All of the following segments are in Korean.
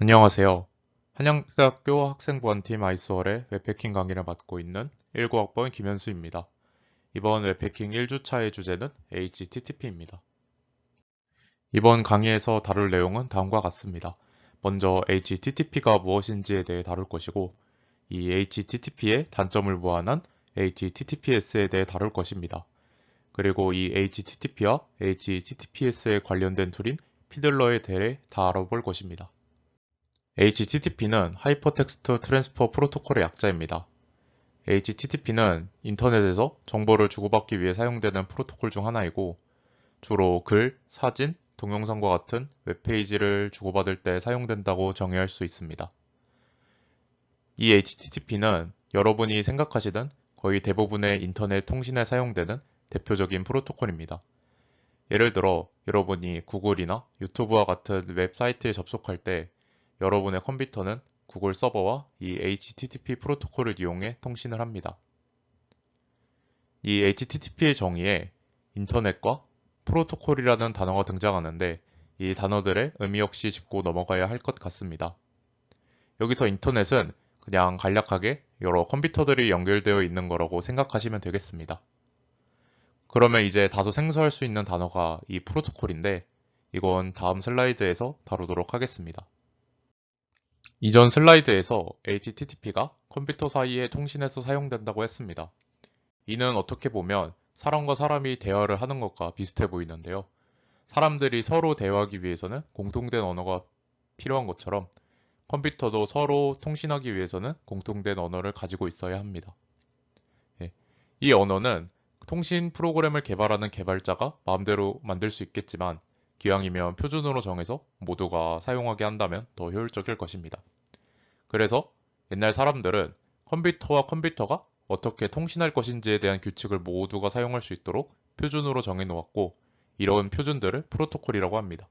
안녕하세요. 한양대학교 학생보안팀 아이스월의 웹해킹 강의를 맡고 있는 19학번 김현수입니다. 이번 웹해킹 1주차의 주제는 HTTP입니다. 이번 강의에서 다룰 내용은 다음과 같습니다. 먼저 HTTP가 무엇인지에 대해 다룰 것이고, 이 HTTP의 단점을 보완한 HTTPS에 대해 다룰 것입니다. 그리고 이 HTTP와 HTTPS에 관련된 툴인 피들러에 대해 다 알아볼 것입니다. HTTP는 하이퍼텍스트 트랜스퍼 프로토콜의 약자입니다. HTTP는 인터넷에서 정보를 주고받기 위해 사용되는 프로토콜 중 하나이고, 주로 글, 사진, 동영상과 같은 웹페이지를 주고받을 때 사용된다고 정의할 수 있습니다. 이 HTTP는 여러분이 생각하시던 거의 대부분의 인터넷 통신에 사용되는 대표적인 프로토콜입니다. 예를 들어 여러분이 구글이나 유튜브와 같은 웹사이트에 접속할 때 여러분의 컴퓨터는 구글 서버와 이 HTTP 프로토콜을 이용해 통신을 합니다. 이 HTTP의 정의에 인터넷과 프로토콜이라는 단어가 등장하는데 이 단어들의 의미 없이 짚고 넘어가야 할 것 같습니다. 여기서 인터넷은 그냥 간략하게 여러 컴퓨터들이 연결되어 있는 거라고 생각하시면 되겠습니다. 그러면 이제 다소 생소할 수 있는 단어가 이 프로토콜인데 이건 다음 슬라이드에서 다루도록 하겠습니다. 이전 슬라이드에서 HTTP가 컴퓨터 사이의 통신에서 사용된다고 했습니다. 이는 어떻게 보면 사람과 사람이 대화를 하는 것과 비슷해 보이는데요. 사람들이 서로 대화하기 위해서는 공통된 언어가 필요한 것처럼 컴퓨터도 서로 통신하기 위해서는 공통된 언어를 가지고 있어야 합니다. 예. 이 언어는 통신 프로그램을 개발하는 개발자가 마음대로 만들 수 있겠지만 기왕이면 표준으로 정해서 모두가 사용하게 한다면 더 효율적일 것입니다. 그래서 옛날 사람들은 컴퓨터와 컴퓨터가 어떻게 통신할 것인지에 대한 규칙을 모두가 사용할 수 있도록 표준으로 정해 놓았고 이런 표준들을 프로토콜이라고 합니다.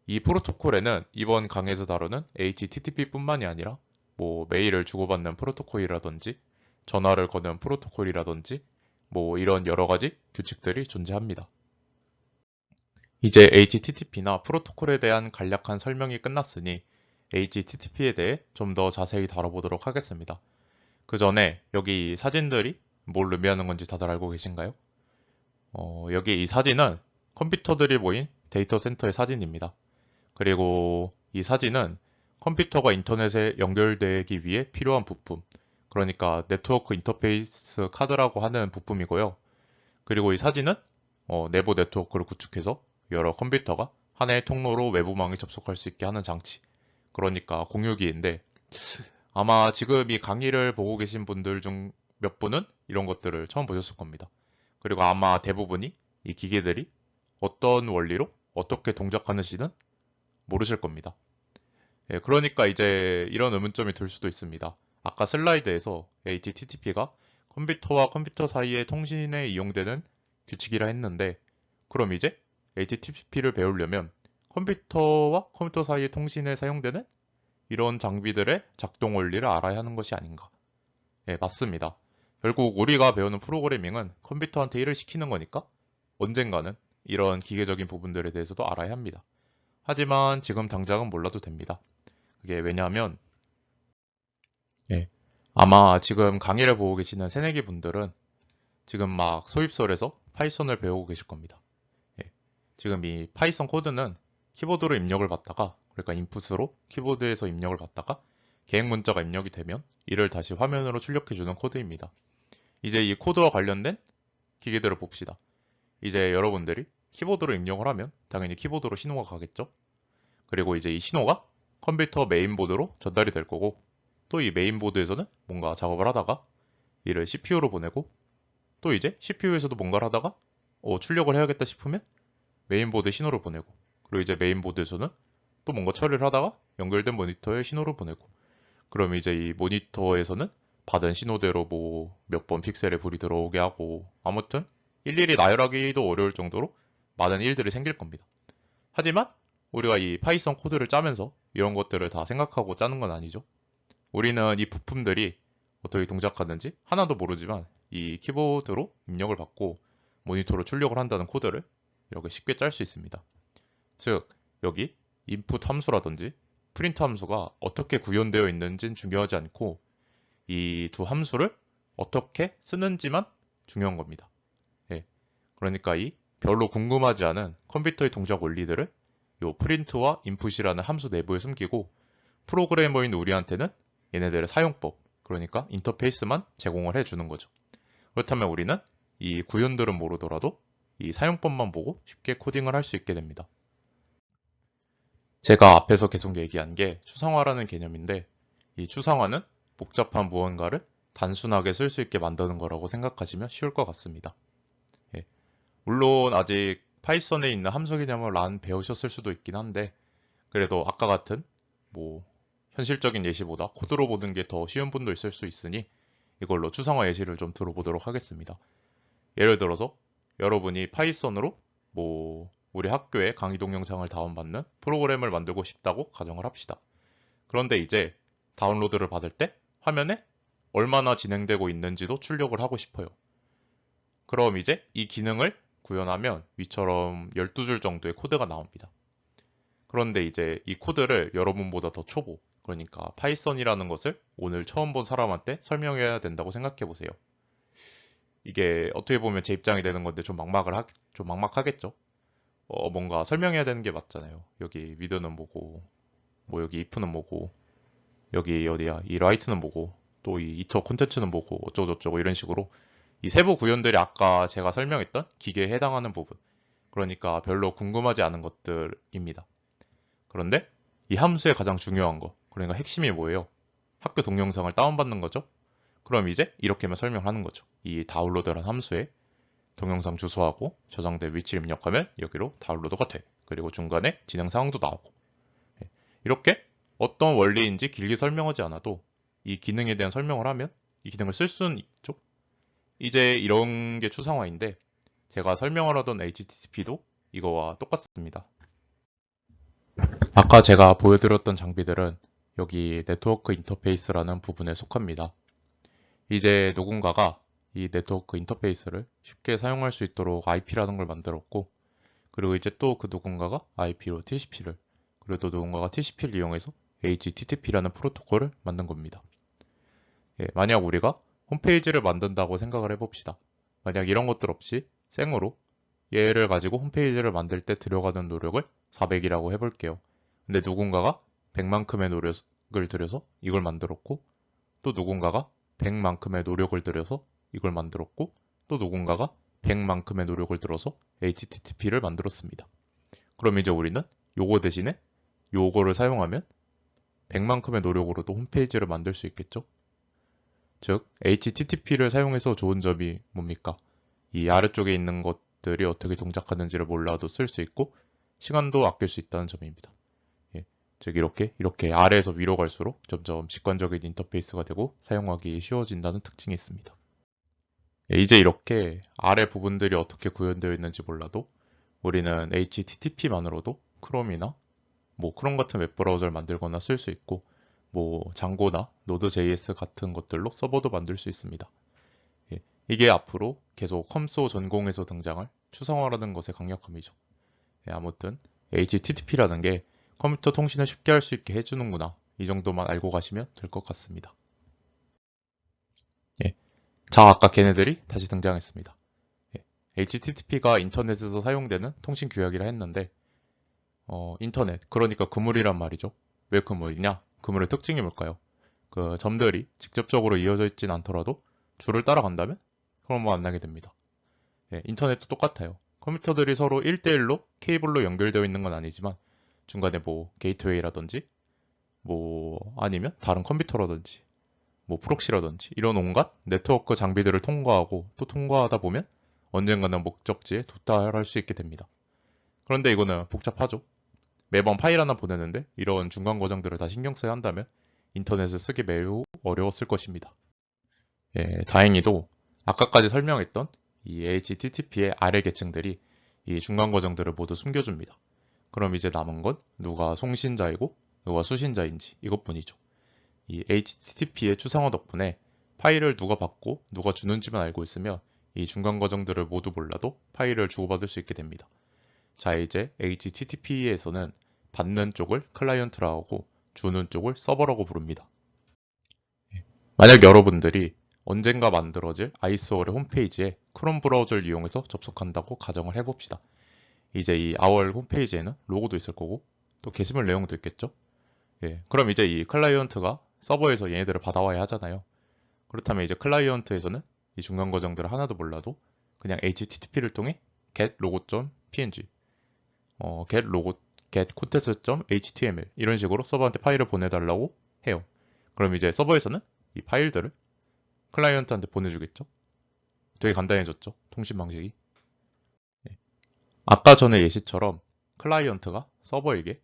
이 프로토콜에는 이번 강의에서 다루는 HTTP뿐만이 아니라 메일을 주고받는 프로토콜이라든지 전화를 거는 프로토콜이라든지 이런 여러 가지 규칙들이 존재합니다. 이제 HTTP나 프로토콜에 대한 간략한 설명이 끝났으니 HTTP에 대해 좀 더 자세히 다뤄보도록 하겠습니다. 그 전에 여기 사진들이 뭘 의미하는 건지 다들 알고 계신가요? 여기 이 사진은 컴퓨터들이 모인 데이터 센터의 사진입니다. 그리고 이 사진은 컴퓨터가 인터넷에 연결되기 위해 필요한 부품, 그러니까 네트워크 인터페이스 카드라고 하는 부품이고요. 그리고 이 사진은 내부 네트워크를 구축해서 여러 컴퓨터가 하나의 통로로 외부망에 접속할 수 있게 하는 장치, 그러니까 공유기인데 아마 지금 이 강의를 보고 계신 분들 중 몇 분은 이런 것들을 처음 보셨을 겁니다. 그리고 아마 대부분이 이 기계들이 어떤 원리로 어떻게 동작하는지는 모르실 겁니다. 예, 그러니까 이제 이런 의문점이 들 수도 있습니다. 아까 슬라이드에서 HTTP가 컴퓨터와 컴퓨터 사이의 통신에 이용되는 규칙이라 했는데, 그럼 이제 HTTP를 배우려면 컴퓨터와 컴퓨터 사이의 통신에 사용되는 이런 장비들의 작동 원리를 알아야 하는 것이 아닌가. 예, 맞습니다. 결국 우리가 배우는 프로그래밍은 컴퓨터한테 일을 시키는 거니까 언젠가는 이런 기계적인 부분들에 대해서도 알아야 합니다. 하지만 지금 당장은 몰라도 됩니다. 그게 왜냐하면 예, 아마 지금 강의를 보고 계시는 새내기 분들은 지금 막 소입설에서 파이썬을 배우고 계실 겁니다. 예, 지금 이 파이썬 코드는 키보드로 입력을 받다가 그러니까 인풋으로 키보드에서 입력을 받다가 계획 문자가 입력이 되면 이를 다시 화면으로 출력해주는 코드입니다. 이제 이 코드와 관련된 기계들을 봅시다. 이제 여러분들이 키보드로 입력을 하면 당연히 키보드로 신호가 가겠죠? 그리고 이제 이 신호가 컴퓨터 메인보드로 전달이 될 거고 또 이 메인보드에서는 뭔가 작업을 하다가 이를 CPU로 보내고 또 이제 CPU에서도 뭔가를 하다가 출력을 해야겠다 싶으면 메인보드 신호를 보내고 그리고 이제 메인보드에서는 또 뭔가 처리를 하다가 연결된 모니터에 신호를 보내고 그럼 이제 이 모니터에서는 받은 신호대로 몇 번 픽셀에 불이 들어오게 하고 아무튼 일일이 나열하기도 어려울 정도로 많은 일들이 생길 겁니다. 하지만 우리가 이 파이썬 코드를 짜면서 이런 것들을 다 생각하고 짜는 건 아니죠. 우리는 이 부품들이 어떻게 동작하는지 하나도 모르지만 이 키보드로 입력을 받고 모니터로 출력을 한다는 코드를 이렇게 쉽게 짤 수 있습니다. 즉, 여기 input 함수라든지 프린트 함수가 어떻게 구현되어 있는지는 중요하지 않고 이 두 함수를 어떻게 쓰는지만 중요한 겁니다. 예, 그러니까 이 별로 궁금하지 않은 컴퓨터의 동작 원리들을 요 프린트와 인풋이라는 함수 내부에 숨기고 프로그래머인 우리한테는 얘네들의 사용법, 그러니까 인터페이스만 제공을 해주는 거죠. 그렇다면 우리는 이 구현들은 모르더라도 이 사용법만 보고 쉽게 코딩을 할 수 있게 됩니다. 제가 앞에서 계속 얘기한 게 추상화라는 개념인데 이 추상화는 복잡한 무언가를 단순하게 쓸 수 있게 만드는 거라고 생각하시면 쉬울 것 같습니다. 예, 물론 아직 파이썬에 있는 함수 개념을 안 배우셨을 수도 있긴 한데 그래도 아까 같은 뭐 현실적인 예시보다 코드로 보는 게 더 쉬운 분도 있을 수 있으니 이걸로 추상화 예시를 좀 들어보도록 하겠습니다. 예를 들어서 여러분이 파이썬으로 뭐 우리 학교에 강의 동영상을 다운받는 프로그램을 만들고 싶다고 가정을 합시다. 그런데 이제 다운로드를 받을 때 화면에 얼마나 진행되고 있는지도 출력을 하고 싶어요. 그럼 이제 이 기능을 구현하면 위처럼 12줄 정도의 코드가 나옵니다. 그런데 이제 이 코드를 여러분보다 더 초보, 그러니까 파이썬이라는 것을 오늘 처음 본 사람한테 설명해야 된다고 생각해 보세요. 이게 어떻게 보면 제 입장이 되는 건데 좀 막막하겠죠? 뭔가 설명해야 되는 게 맞잖아요. 여기 미드는 뭐고, 뭐 여기 if는 뭐고, 여기 어디야, 이 라이트는 뭐고, 또 이 이터 콘텐츠는 뭐고, 어쩌고저쩌고 이런 식으로 이 세부 구현들이 아까 제가 설명했던 기계에 해당하는 부분, 그러니까 별로 궁금하지 않은 것들입니다. 그런데 이 함수의 가장 중요한 거, 그러니까 핵심이 뭐예요? 학교 동영상을 다운받는 거죠? 그럼 이제 이렇게만 설명하는 거죠. 이 다운로드란 함수에 동영상 주소하고 저장된 위치를 입력하면 여기로 다운로드가 돼. 그리고 중간에 진행 상황도 나오고. 예, 이렇게 어떤 원리인지 길게 설명하지 않아도 이 기능에 대한 설명을 하면 이 기능을 쓸 수는 있죠. 이제 이런 게 추상화인데 제가 설명을 하던 HTTP도 이거와 똑같습니다. 아까 제가 보여드렸던 장비들은 여기 네트워크 인터페이스라는 부분에 속합니다. 이제 누군가가 이 네트워크 인터페이스를 쉽게 사용할 수 있도록 IP라는 걸 만들었고, 그리고 이제 또 그 누군가가 IP로 TCP를, 그리고 또 누군가가 TCP를 이용해서 HTTP라는 프로토콜을 만든 겁니다. 예, 만약 우리가 홈페이지를 만든다고 생각을 해봅시다. 만약 이런 것들 없이 생으로 얘를 가지고 홈페이지를 만들 때 들여가는 노력을 400이라고 해볼게요. 근데 누군가가 100만큼의 노력을 들여서 이걸 만들었고, 또 누군가가 100만큼의 노력을 들여서 이걸 만들었고, 또 누군가가 100만큼의 노력을 들어서 HTTP를 만들었습니다. 그럼 이제 우리는 요거 대신에 요거를 사용하면 100만큼의 노력으로도 홈페이지를 만들 수 있겠죠? 즉, HTTP를 사용해서 좋은 점이 뭡니까? 이 아래쪽에 있는 것들이 어떻게 동작하는지를 몰라도 쓸 수 있고, 시간도 아낄 수 있다는 점입니다. 예, 즉 이렇게 아래에서 위로 갈수록 점점 직관적인 인터페이스가 되고 사용하기 쉬워진다는 특징이 있습니다. 예, 이제 이렇게 아래 부분들이 어떻게 구현되어 있는지 몰라도 우리는 HTTP만으로도 크롬이나 뭐 크롬 같은 웹브라우저를 만들거나 쓸 수 있고 뭐 장고나 노드.js 같은 것들로 서버도 만들 수 있습니다. 예, 이게 앞으로 계속 컴소 전공에서 등장할 추상화라는 것의 강력함이죠. 예, 아무튼 HTTP라는 게 컴퓨터 통신을 쉽게 할 수 있게 해주는구나. 이 정도만 알고 가시면 될 것 같습니다. 예. 자, 아까 걔네들이 다시 등장했습니다. 예. HTTP가 인터넷에서 사용되는 통신 규약이라 했는데, 인터넷, 그러니까 그물이란 말이죠. 왜 그물이냐? 그물의 특징이 뭘까요? 그 점들이 직접적으로 이어져 있진 않더라도 줄을 따라간다면 그런 거 만나게 됩니다. 예, 인터넷도 똑같아요. 컴퓨터들이 서로 1대1로 케이블로 연결되어 있는 건 아니지만 중간에 뭐 게이트웨이라든지 뭐 아니면 다른 컴퓨터라든지 뭐 프록시라든지 이런 온갖 네트워크 장비들을 통과하고 또 통과하다 보면 언젠가는 목적지에 도달할 수 있게 됩니다. 그런데 이거는 복잡하죠. 매번 파일 하나 보내는데 이런 중간 과정들을 다 신경 써야 한다면 인터넷을 쓰기 매우 어려웠을 것입니다. 예, 다행히도 아까까지 설명했던 이 HTTP의 아래 계층들이 이 중간 과정들을 모두 숨겨줍니다. 그럼 이제 남은 건 누가 송신자이고 누가 수신자인지 이것뿐이죠. 이 HTTP의 추상화 덕분에 파일을 누가 받고 누가 주는지만 알고 있으면 이 중간 과정들을 모두 몰라도 파일을 주고받을 수 있게 됩니다. 자, 이제 HTTP에서는 받는 쪽을 클라이언트라 하고 주는 쪽을 서버라고 부릅니다. 만약 여러분들이 언젠가 만들어질 아이스월의 홈페이지에 크롬 브라우저를 이용해서 접속한다고 가정을 해봅시다. 이제 이 아월 홈페이지에는 로고도 있을 거고 또 게시물 내용도 있겠죠? 예, 그럼 이제 이 클라이언트가 서버에서 얘네들을 받아와야 하잖아요. 그렇다면 이제 클라이언트에서는 이 중간 과정들을 하나도 몰라도 그냥 HTTP를 통해 get logo.png, get logo, get content.html 이런 식으로 서버한테 파일을 보내달라고 해요. 그럼 이제 서버에서는 이 파일들을 클라이언트한테 보내주겠죠? 되게 간단해졌죠? 통신 방식이. 네. 아까 전에 예시처럼 클라이언트가 서버에게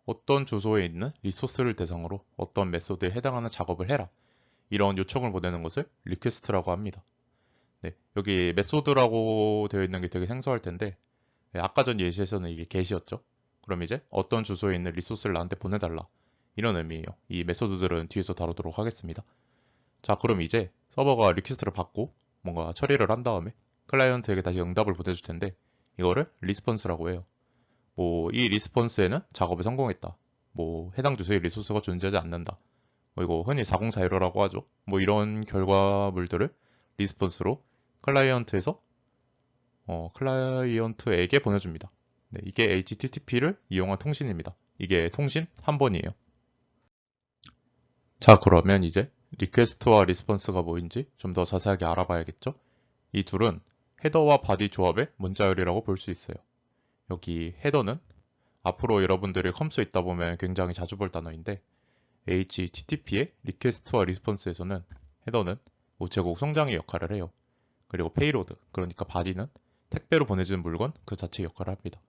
어떤 주소에 있는 리소스를 대상으로 어떤 메소드에 해당하는 작업을 해라. 이런 요청을 보내는 것을 리퀘스트라고 합니다. 네, 여기 메소드라고 되어 있는 게 되게 생소할 텐데 네, 아까 전 예시에서는 이게 get이었죠. 그럼 이제 어떤 주소에 있는 리소스를 나한테 보내달라. 이런 의미예요. 이 메소드들은 뒤에서 다루도록 하겠습니다. 자, 그럼 이제 서버가 리퀘스트를 받고 뭔가 처리를 한 다음에 클라이언트에게 다시 응답을 보내줄 텐데 이거를 리스폰스라고 해요. 뭐 이 리스폰스에는 작업에 성공했다. 뭐 해당 주소에 리소스가 존재하지 않는다. 뭐 이거 흔히 404 에러라고 하죠. 뭐 이런 결과물들을 리스폰스로 클라이언트에서 클라이언트에게 보내줍니다. 네, 이게 HTTP를 이용한 통신입니다. 이게 통신 한 번이에요. 자, 그러면 이제 리퀘스트와 리스폰스가 뭐인지 좀 더 자세하게 알아봐야겠죠? 이 둘은 헤더와 바디 조합의 문자열이라고 볼 수 있어요. 여기 헤더는 앞으로 여러분들이 컴퓨터에 있다 보면 굉장히 자주 볼 단어인데 HTTP의 리퀘스트와 리스폰스에서는 헤더는 우체국 송장의 역할을 해요. 그리고 페이로드, 그러니까 바디는 택배로 보내주는 물건 그 자체 역할을 합니다.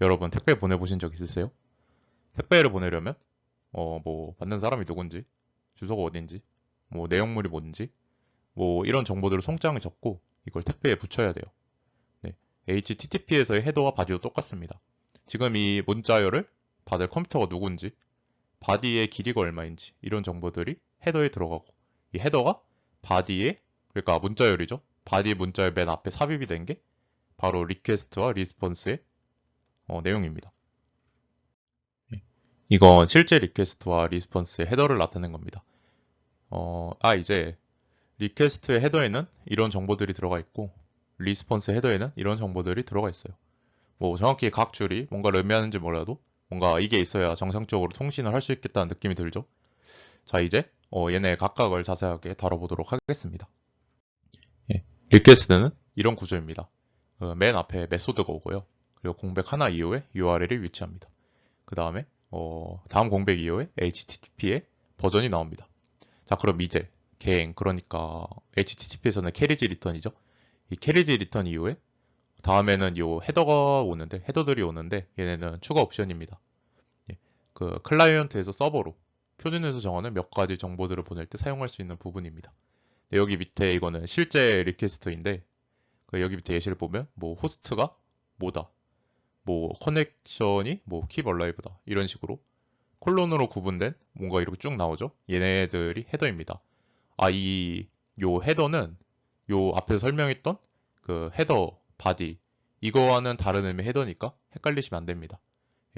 여러분 택배 보내보신 적 있으세요? 택배를 보내려면 뭐 받는 사람이 누군지, 주소가 어딘지, 뭐 내용물이 뭔지, 뭐 이런 정보들을 송장에 적고 이걸 택배에 붙여야 돼요. 네. HTTP에서의 헤더와 바디도 똑같습니다. 지금 이 문자열을 받을 컴퓨터가 누군지, 바디의 길이가 얼마인지 이런 정보들이 헤더에 들어가고 이 헤더가 바디의 그러니까 문자열이죠. 바디 문자열 맨 앞에 삽입이 된 게 바로 리퀘스트와 리스폰스의 내용입니다. 이건 실제 리퀘스트와 리스폰스의 헤더를 나타낸 겁니다. 이제 리퀘스트의 헤더에는 이런 정보들이 들어가 있고 리스폰스 헤더에는 이런 정보들이 들어가 있어요. 뭐 정확히 각 줄이 뭔가를 의미하는지 몰라도 뭔가 이게 있어야 정상적으로 통신을 할 수 있겠다는 느낌이 들죠. 자, 이제 얘네 각각을 자세하게 다뤄보도록 하겠습니다. 예, 리퀘스트는 이런 구조입니다. 맨 앞에 메소드가 오고요. 그리고 공백 하나 이후에 URL이 위치합니다. 그 다음에 다음 공백 이후에 HTTP의 버전이 나옵니다. 자, 그럼 이제 개행 그러니까 HTTP에서는 캐리지 리턴이죠. 이 캐리지 리턴 이후에 다음에는 요 헤더가 오는데 헤더들이 오는데 얘네는 추가 옵션입니다. 예, 그 클라이언트에서 서버로 표준에서 정하는 몇 가지 정보들을 보낼 때 사용할 수 있는 부분입니다. 네, 여기 밑에 이거는 실제 리퀘스트인데 여기 밑에 예시를 보면 뭐 호스트가 뭐다, 뭐 커넥션이 뭐 keep alive다 이런 식으로 콜론으로 구분된 뭔가 이렇게 쭉 나오죠. 얘네들이 헤더입니다. 요 헤더는 요 앞에서 설명했던 그 헤더 바디 이거와는 다른 의미의 헤더니까 헷갈리시면 안 됩니다.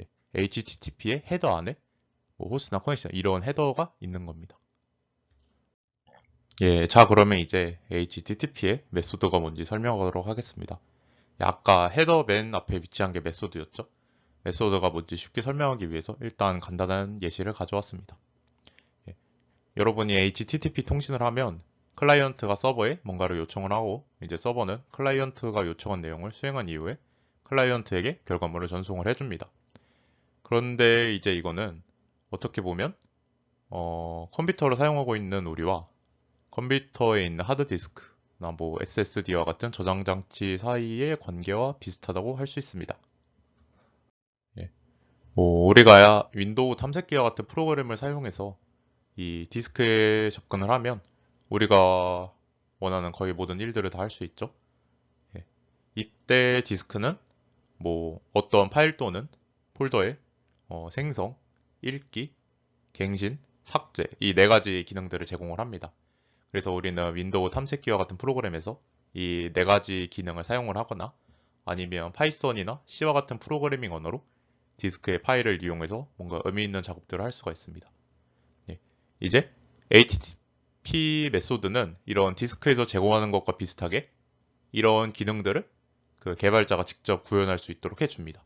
예, HTTP의 헤더 안에 뭐 호스트나 커넥션 이런 헤더가 있는 겁니다. 예, 자 그러면 이제 HTTP의 메소드가 뭔지 설명하도록 하겠습니다. 예, 아까 헤더 맨 앞에 위치한 게 메소드였죠. 메소드가 뭔지 쉽게 설명하기 위해서 일단 간단한 예시를 가져왔습니다. 예, 여러분이 HTTP 통신을 하면 클라이언트가 서버에 뭔가를 요청을 하고 이제 서버는 클라이언트가 요청한 내용을 수행한 이후에 클라이언트에게 결과물을 전송을 해줍니다. 그런데 이제 이거는 어떻게 보면 컴퓨터를 사용하고 있는 우리와 컴퓨터에 있는 하드디스크나 뭐 SSD와 같은 저장 장치 사이의 관계와 비슷하다고 할 수 있습니다. 예. 뭐 우리가 윈도우 탐색기와 같은 프로그램을 사용해서 이 디스크에 접근을 하면 우리가 원하는 거의 모든 일들을 다 할 수 있죠. 예. 이때 디스크는 뭐 어떤 파일 또는 폴더의 생성, 읽기, 갱신, 삭제 이 네 가지 기능들을 제공을 합니다. 그래서 우리는 윈도우 탐색기와 같은 프로그램에서 이 네 가지 기능을 사용을 하거나 아니면 파이썬이나 C와 같은 프로그래밍 언어로 디스크의 파일을 이용해서 뭔가 의미 있는 작업들을 할 수가 있습니다. 이제 HTTP 메소드는 이런 디스크에서 제공하는 것과 비슷하게 이런 기능들을 그 개발자가 직접 구현할 수 있도록 해줍니다.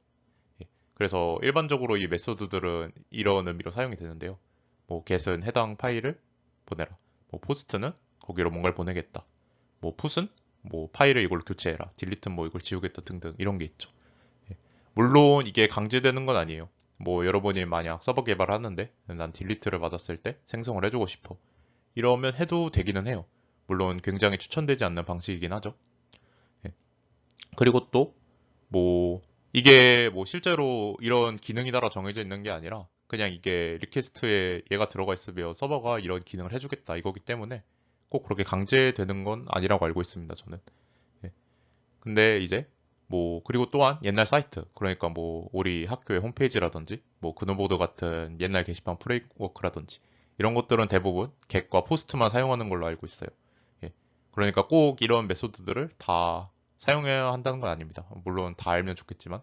예. 그래서 일반적으로 이 메소드들은 이런 의미로 사용이 되는데요. 뭐 get은 해당 파일을 보내라. 뭐 post는 거기로 뭔가를 보내겠다. 뭐 put은 뭐 파일을 이걸로 교체해라. delete는 뭐 이걸 지우겠다 등등 이런 게 있죠. 예. 물론 이게 강제되는 건 아니에요. 뭐 여러분이 만약 서버 개발을 하는데 난 딜리트를 받았을 때 생성을 해주고 싶어. 이러면 해도 되기는 해요. 물론 굉장히 추천되지 않는 방식이긴 하죠. 예. 그리고 또 뭐 이게 뭐 실제로 이런 기능이 따라 정해져 있는 게 아니라 그냥 이게 리퀘스트에 얘가 들어가 있으면 서버가 이런 기능을 해주겠다 이거기 때문에 꼭 그렇게 강제되는 건 아니라고 알고 있습니다, 저는. 예. 근데 이제 뭐 그리고 또한 옛날 사이트 그러니까 뭐 우리 학교의 홈페이지라든지 뭐 그노보드 같은 옛날 게시판 프레임워크라든지 이런 것들은 대부분 get과 post만 사용하는 걸로 알고 있어요. 예. 그러니까 꼭 이런 메소드들을 다 사용해야 한다는 건 아닙니다. 물론 다 알면 좋겠지만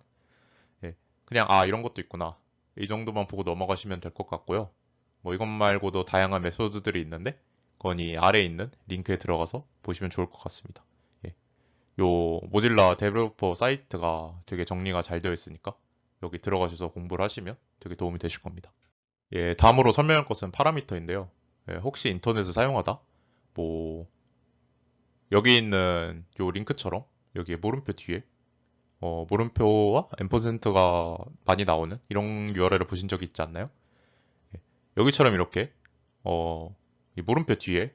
예. 그냥 아 이런 것도 있구나 이 정도만 보고 넘어가시면 될 것 같고요. 뭐 이것 말고도 다양한 메소드들이 있는데 그건 이 아래에 있는 링크에 들어가서 보시면 좋을 것 같습니다. 예. 요 모질라 데벨로퍼 사이트가 되게 정리가 잘 되어 있으니까 여기 들어가셔서 공부를 하시면 되게 도움이 되실 겁니다. 예, 다음으로 설명할 것은 파라미터인데요. 예, 혹시 인터넷을 사용하다 뭐 여기 있는 요 링크처럼 여기에 물음표 뒤에 물음표와 앰퍼센트가 많이 나오는 이런 URL을 보신 적이 있지 않나요? 예, 여기처럼 이렇게 이 물음표 뒤에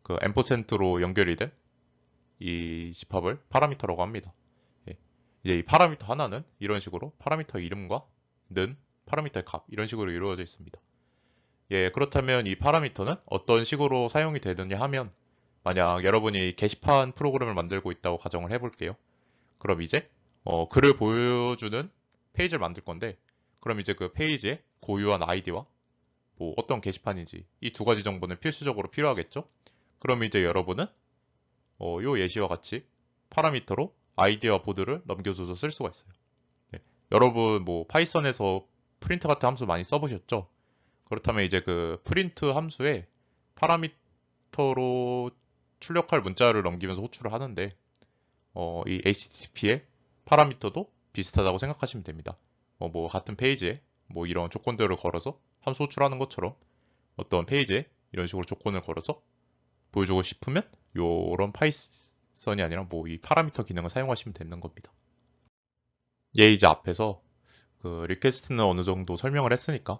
그 앰퍼센트로 연결이 된 이 집합을 파라미터라고 합니다. 예, 이제 이 파라미터 하나는 이런 식으로 파라미터 이름과 는 파라미터의 값 이런 식으로 이루어져 있습니다. 예, 그렇다면 이 파라미터는 어떤 식으로 사용이 되느냐 하면 만약 여러분이 게시판 프로그램을 만들고 있다고 가정을 해볼게요. 그럼 이제 글을 보여주는 페이지를 만들 건데 그럼 이제 그 페이지에 고유한 아이디와 뭐 어떤 게시판인지 이 두 가지 정보는 필수적으로 필요하겠죠? 그럼 이제 여러분은 요 예시와 같이 파라미터로 아이디와 보드를 넘겨줘서 쓸 수가 있어요. 네. 여러분 뭐 파이썬에서 프린트 같은 함수 많이 써보셨죠? 그렇다면 이제 그 프린트 함수에 파라미터로 출력할 문자를 넘기면서 호출을 하는데 이 HTTP의 파라미터도 비슷하다고 생각하시면 됩니다. 뭐 같은 페이지에 뭐 이런 조건들을 걸어서 함수 호출하는 것처럼 어떤 페이지에 이런 식으로 조건을 걸어서 보여주고 싶으면 요런 파이썬이 아니라 뭐 이 파라미터 기능을 사용하시면 되는 겁니다. 얘 이제 앞에서 그 리퀘스트는 어느 정도 설명을 했으니까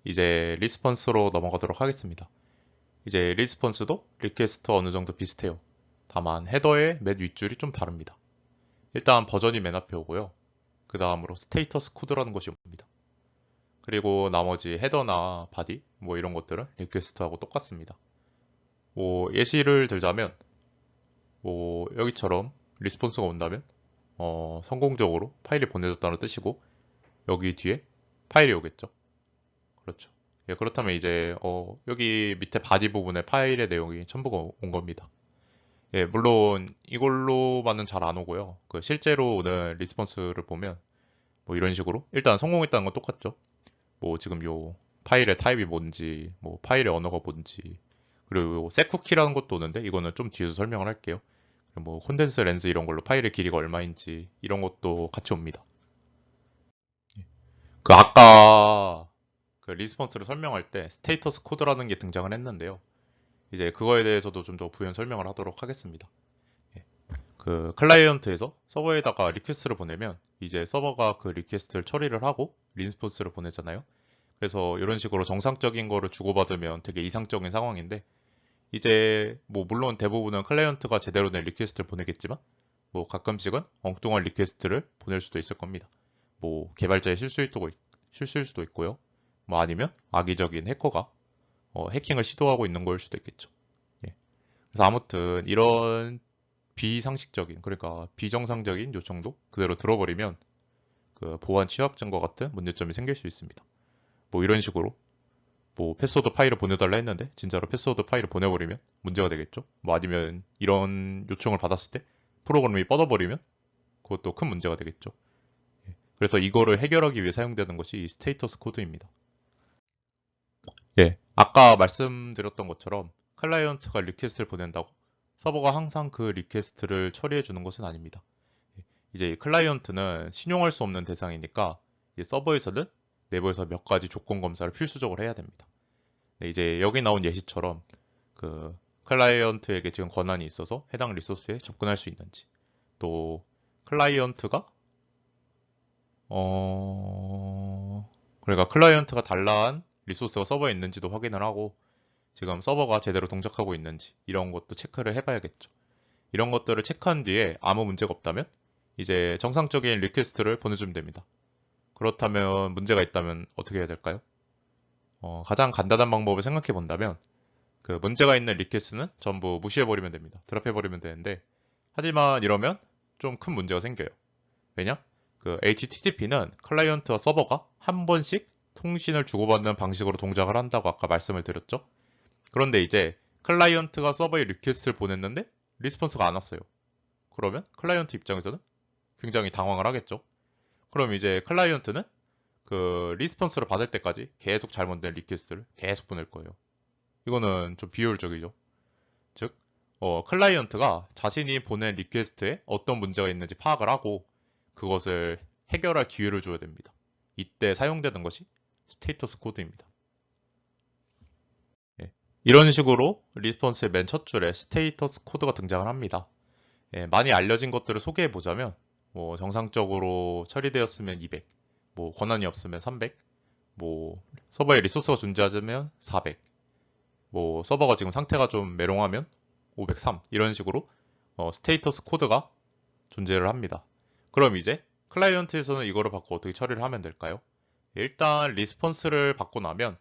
이제 리스폰스로 넘어가도록 하겠습니다. 이제 리스폰스도 리퀘스트 어느 정도 비슷해요. 다만 헤더의 맨 윗줄이 좀 다릅니다. 일단 버전이 맨 앞에 오고요. 그 다음으로 스테이터스 코드라는 것이 옵니다. 그리고 나머지 헤더나 바디 뭐 이런 것들은 리퀘스트하고 똑같습니다. 뭐 예시를 들자면 뭐 여기처럼 리스폰스가 온다면 성공적으로 파일이 보내졌다는 뜻이고 여기 뒤에 파일이 오겠죠. 그렇죠. 예, 그렇다면 이제 여기 밑에 바디 부분에 파일의 내용이 첨부가 온 겁니다. 예, 물론 이걸로만은 잘 안 오고요. 그 실제로 오는 리스폰스를 보면 뭐 이런 식으로 일단 성공했다는 건 똑같죠. 뭐 지금 요 파일의 타입이 뭔지, 뭐 파일의 언어가 뭔지, 그리고 세쿠키라는 것도 오는데 이거는 좀 뒤에서 설명을 할게요. 뭐 콘덴스 렌즈 이런 걸로 파일의 길이가 얼마인지 이런 것도 같이 옵니다. 그 아까 그 리스폰스를 설명할 때 스테이터스 코드라는 게 등장을 했는데요. 이제 그거에 대해서도 좀 더 부연 설명을 하도록 하겠습니다. 예. 그 클라이언트에서 서버에다가 리퀘스트를 보내면 이제 서버가 그 리퀘스트를 처리를 하고 리스폰스를 보내잖아요. 그래서 이런 식으로 정상적인 거를 주고받으면 되게 이상적인 상황인데 이제 뭐 물론 대부분은 클라이언트가 제대로 된 리퀘스트를 보내겠지만 뭐 가끔씩은 엉뚱한 리퀘스트를 보낼 수도 있을 겁니다. 뭐 개발자의 실수일 수도 있고요. 뭐 아니면 악의적인 해커가 해킹을 시도하고 있는 거일 수도 있겠죠. 예. 그래서 아무튼 이런 비상식적인 그러니까 비정상적인 요청도 그대로 들어버리면 그 보안 취약 증거 같은 문제점이 생길 수 있습니다. 뭐 이런 식으로 뭐 패스워드 파일을 보내달라 했는데 진짜로 패스워드 파일을 보내버리면 문제가 되겠죠. 뭐 아니면 이런 요청을 받았을 때 프로그램이 뻗어버리면 그것도 큰 문제가 되겠죠. 예. 그래서 이거를 해결하기 위해 사용되는 것이 이 스테이터스 코드입니다. 예. 아까 말씀드렸던 것처럼 클라이언트가 리퀘스트를 보낸다고 서버가 항상 그 리퀘스트를 처리해 주는 것은 아닙니다. 이제 이 클라이언트는 신용할 수 없는 대상이니까 이 서버에서는 내부에서 몇 가지 조건 검사를 필수적으로 해야 됩니다. 네, 이제 여기 나온 예시처럼 그 클라이언트에게 지금 권한이 있어서 해당 리소스에 접근할 수 있는지, 또 클라이언트가 그러니까 클라이언트가 달라한 리소스가 서버에 있는지도 확인을 하고 지금 서버가 제대로 동작하고 있는지 이런 것도 체크를 해봐야겠죠. 이런 것들을 체크한 뒤에 아무 문제가 없다면 이제 정상적인 리퀘스트를 보내주면 됩니다. 그렇다면 문제가 있다면 어떻게 해야 될까요? 가장 간단한 방법을 생각해 본다면 그 문제가 있는 리퀘스트는 전부 무시해버리면 됩니다. 드랍해버리면 되는데 하지만 이러면 좀 큰 문제가 생겨요. 왜냐? 그 HTTP는 클라이언트와 서버가 한 번씩 통신을 주고받는 방식으로 동작을 한다고 아까 말씀을 드렸죠. 그런데 이제 클라이언트가 서버에 리퀘스트를 보냈는데 리스폰스가 안 왔어요. 그러면 클라이언트 입장에서는 굉장히 당황을 하겠죠. 그럼 이제 클라이언트는 그 리스폰스를 받을 때까지 계속 잘못된 리퀘스트를 계속 보낼 거예요. 이거는 좀 비효율적이죠. 즉, 클라이언트가 자신이 보낸 리퀘스트에 어떤 문제가 있는지 파악을 하고 그것을 해결할 기회를 줘야 됩니다. 이때 사용되는 것이 스테이터스 코드입니다. 예, 이런 식으로 리스폰스의 맨 첫 줄에 스테이터스 코드가 등장을 합니다. 예, 많이 알려진 것들을 소개해 보자면 뭐 정상적으로 처리되었으면 200, 뭐 권한이 없으면 300, 뭐 서버에 리소스가 존재하면 400, 뭐 서버가 지금 상태가 좀 메롱하면 503 이런 식으로 스테이터스 코드가 존재를 합니다. 그럼 이제 클라이언트에서는 이거를 받고 어떻게 처리를 하면 될까요? 일단 리스폰스를 받고 나면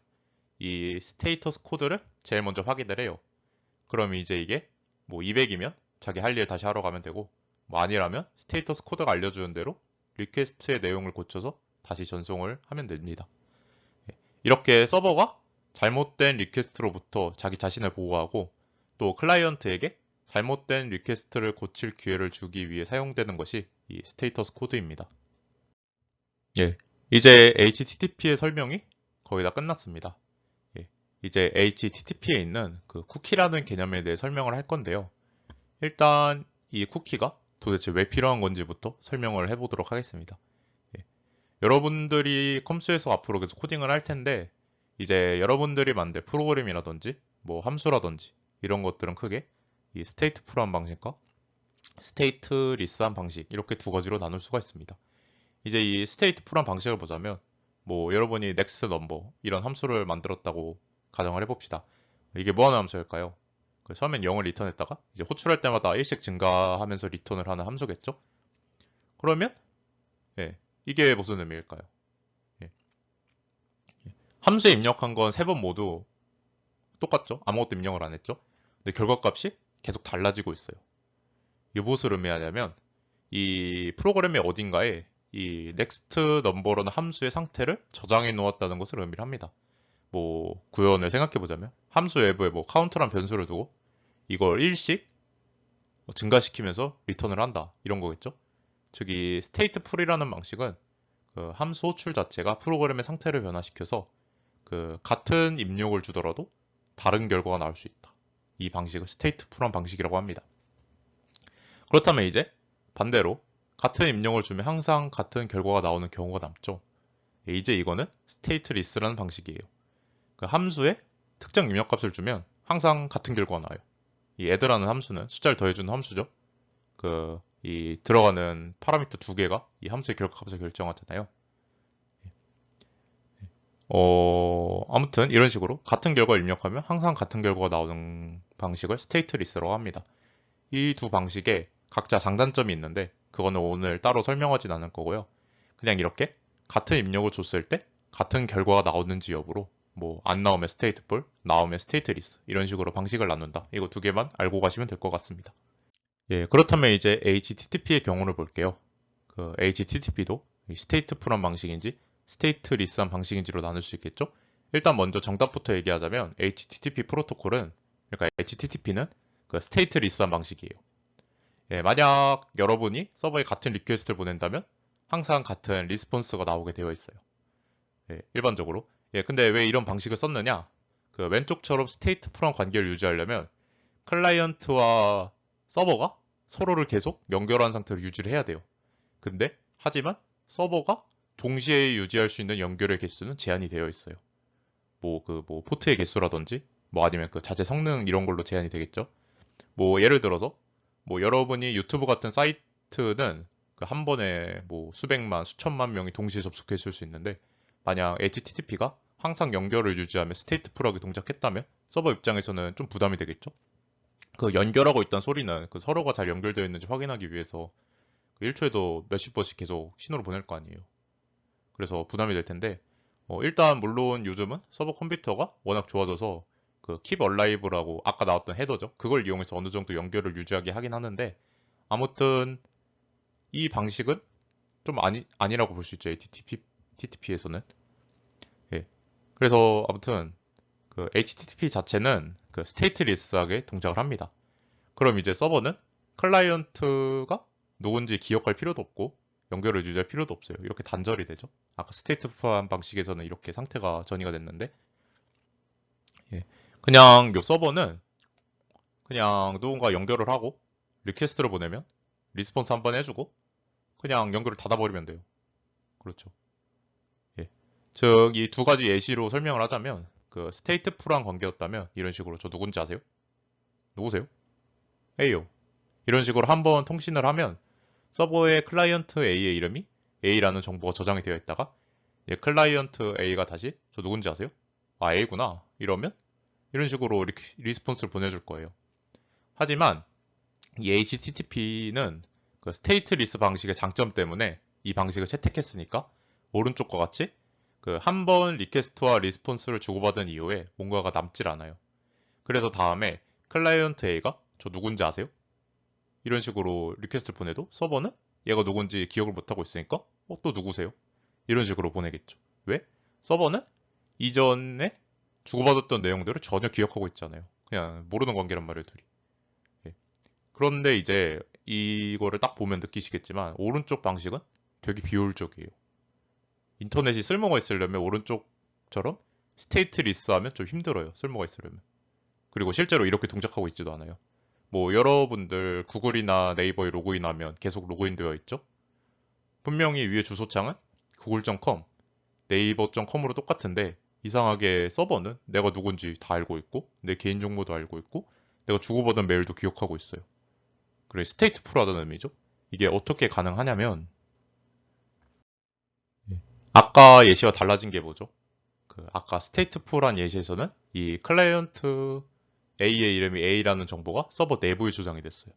이 스테이터스 코드를 제일 먼저 확인을 해요. 그럼 이제 이게 뭐 200이면 자기 할 일 다시 하러 가면 되고 뭐 아니라면 스테이터스 코드가 알려주는 대로 리퀘스트의 내용을 고쳐서 다시 전송을 하면 됩니다. 이렇게 서버가 잘못된 리퀘스트로부터 자기 자신을 보호하고 또 클라이언트에게 잘못된 리퀘스트를 고칠 기회를 주기 위해 사용되는 것이 이 스테이터스 코드입니다. 예, 이제 HTTP의 설명이 거의 다 끝났습니다. 예, 이제 HTTP에 있는 그 쿠키라는 개념에 대해 설명을 할 건데요. 일단 이 쿠키가 도대체 왜 필요한 건지부터 설명을 해보도록 하겠습니다. 예, 여러분들이 컴스에서 앞으로 계속 코딩을 할 텐데 이제 여러분들이 만들 프로그램이라든지 뭐 함수라든지 이런 것들은 크게 이 스테이트풀한 방식과 스테이트리스한 방식 이렇게 두 가지로 나눌 수가 있습니다. 이제 이 스테이트풀한 방식을 보자면 뭐 여러분이 next number 이런 함수를 만들었다고 가정을 해봅시다. 이게 뭐 하는 함수일까요? 처음엔 0을 리턴했다가 이제 호출할 때마다 1씩 증가하면서 리턴을 하는 함수겠죠? 그러면 예, 이게 무슨 의미일까요? 예, 함수에 입력한 건 세 번 모두 똑같죠? 아무것도 입력을 안 했죠? 근데 결과값이 계속 달라지고 있어요. 이게 무엇을 의미하냐면 이 프로그램의 어딘가에 이 next number라는 함수의 상태를 저장해 놓았다는 것을 의미를 합니다. 뭐 구현을 생각해 보자면 함수 외부에 뭐 카운트란 변수를 두고 이걸 1씩 증가시키면서 리턴을 한다 이런 거겠죠. 즉 이 stateful이라는 방식은 그 함수 호출 자체가 프로그램의 상태를 변화시켜서 그 같은 입력을 주더라도 다른 결과가 나올 수 있다. 이 방식을 stateful한 방식이라고 합니다. 그렇다면 이제 반대로 같은 입력을 주면 항상 같은 결과가 나오는 경우가 남죠. 이제 이거는 stateless라는 방식이에요. 그 함수에 특정 입력값을 주면 항상 같은 결과가 나와요. 이 add라는 함수는 숫자를 더해주는 함수죠. 이 들어가는 파라미터 두 개가 이 함수의 결과값을 결정하잖아요. 아무튼 이런 식으로 같은 결과를 입력하면 항상 같은 결과가 나오는 방식을 stateless라고 합니다. 이 두 방식에 각자 장단점이 있는데 그거는 오늘 따로 설명하진 않을 거고요. 그냥 이렇게 같은 입력을 줬을 때 같은 결과가 나오는지 여부로 뭐 안 나오면 stateful, 나오면 stateless 이런 식으로 방식을 나눈다. 이거 두 개만 알고 가시면 될 것 같습니다. 예, 그렇다면 이제 HTTP의 경우를 볼게요. 그 HTTP도 스테이트풀한 방식인지 스테이트리스한 방식인지로 나눌 수 있겠죠? 일단 먼저 정답부터 얘기하자면 HTTP 프로토콜은 그러니까 HTTP는 그 스테이트리스한 방식이에요. 예, 만약 여러분이 서버에 같은 리퀘스트를 보낸다면 항상 같은 리스폰스가 나오게 되어 있어요. 예, 일반적으로. 예, 근데 왜 이런 방식을 썼느냐? 그 왼쪽처럼 스테이트 풀한 관계를 유지하려면 클라이언트와 서버가 서로를 계속 연결한 상태로 유지를 해야 돼요. 근데 하지만 서버가 동시에 유지할 수 있는 연결의 개수는 제한이 되어 있어요. 뭐 포트의 개수라든지 뭐 아니면 그 자체 성능 이런 걸로 제한이 되겠죠. 뭐 예를 들어서 뭐 여러분이 유튜브 같은 사이트는 그 한 번에 뭐 수백만, 수천만 명이 동시에 접속했을 수 있는데 만약 HTTP가 항상 연결을 유지하며 스테이트 풀하게 동작했다면 서버 입장에서는 좀 부담이 되겠죠. 그 연결하고 있던 소리는 그 서로가 잘 연결되어 있는지 확인하기 위해서 그 1초에도 몇십 번씩 계속 신호를 보낼 거 아니에요. 그래서 부담이 될 텐데 일단 물론 요즘은 서버 컴퓨터가 워낙 좋아져서 그 Keep Alive라고 아까 나왔던 헤더죠. 그걸 이용해서 어느 정도 연결을 유지하게 하긴 하는데 아무튼 이 방식은 좀 아니라고 볼 수 있죠. TTP에서는. 예. 그래서 아무튼 그 HTTP 자체는 그 스테이트리스하게 동작을 합니다. 그럼 이제 서버는 클라이언트가 누군지 기억할 필요도 없고 연결을 유지할 필요도 없어요. 이렇게 단절이 되죠. 아까 스테이트풀한 방식에서는 이렇게 상태가 전이가 됐는데 예. 그냥 요 서버는 그냥 누군가 연결을 하고 리퀘스트를 보내면 리스폰스 한번 해주고 그냥 연결을 닫아버리면 돼요. 그렇죠. 예. 즉, 이 두 가지 예시로 설명을 하자면 그 스테이트풀한 관계였다면 이런 식으로 저 누군지 아세요? 누구세요? A요. 이런 식으로 한번 통신을 하면 서버의 클라이언트 A의 이름이 A라는 정보가 저장이 되어 있다가 클라이언트 A가 다시 저 누군지 아세요? 아 A구나 이러면 이런 식으로 리스폰스를 보내줄 거예요. 하지만 이 HTTP는 그 스테이트리스 방식의 장점 때문에 이 방식을 채택했으니까 오른쪽과 같이 그 한 번 리퀘스트와 리스폰스를 주고받은 이후에 뭔가가 남질 않아요. 그래서 다음에 클라이언트 A가 저 누군지 아세요? 이런 식으로 리퀘스트를 보내도 서버는 얘가 누군지 기억을 못하고 있으니까 또 누구세요? 이런 식으로 보내겠죠. 왜? 서버는 이전에 주고받았던 내용들을 전혀 기억하고 있잖아요. 그냥 모르는 관계란 말이에요, 둘이. 예. 그런데 이제 이거를 딱 보면 느끼시겠지만 오른쪽 방식은 되게 비효율적이에요. 인터넷이 쓸모가 있으려면 오른쪽처럼 스테이트 리스 하면 좀 힘들어요. 쓸모가 있으려면. 그리고 실제로 이렇게 동작하고 있지도 않아요. 뭐 여러분들 구글이나 네이버에 로그인하면 계속 로그인되어 있죠? 분명히 위에 주소창은 google.com, 네이버.com으로 똑같은데 이상하게 서버는 내가 누군지 다 알고 있고 내 개인정보도 알고 있고 내가 주고받은 메일도 기억하고 있어요. 그래 스테이트풀하다는 의미죠. 이게 어떻게 가능하냐면 예. 아까 예시와 달라진 게 뭐죠? 그 아까 스테이트풀한 예시에서는 이 클라이언트 A의 이름이 A라는 정보가 서버 내부에 저장이 됐어요.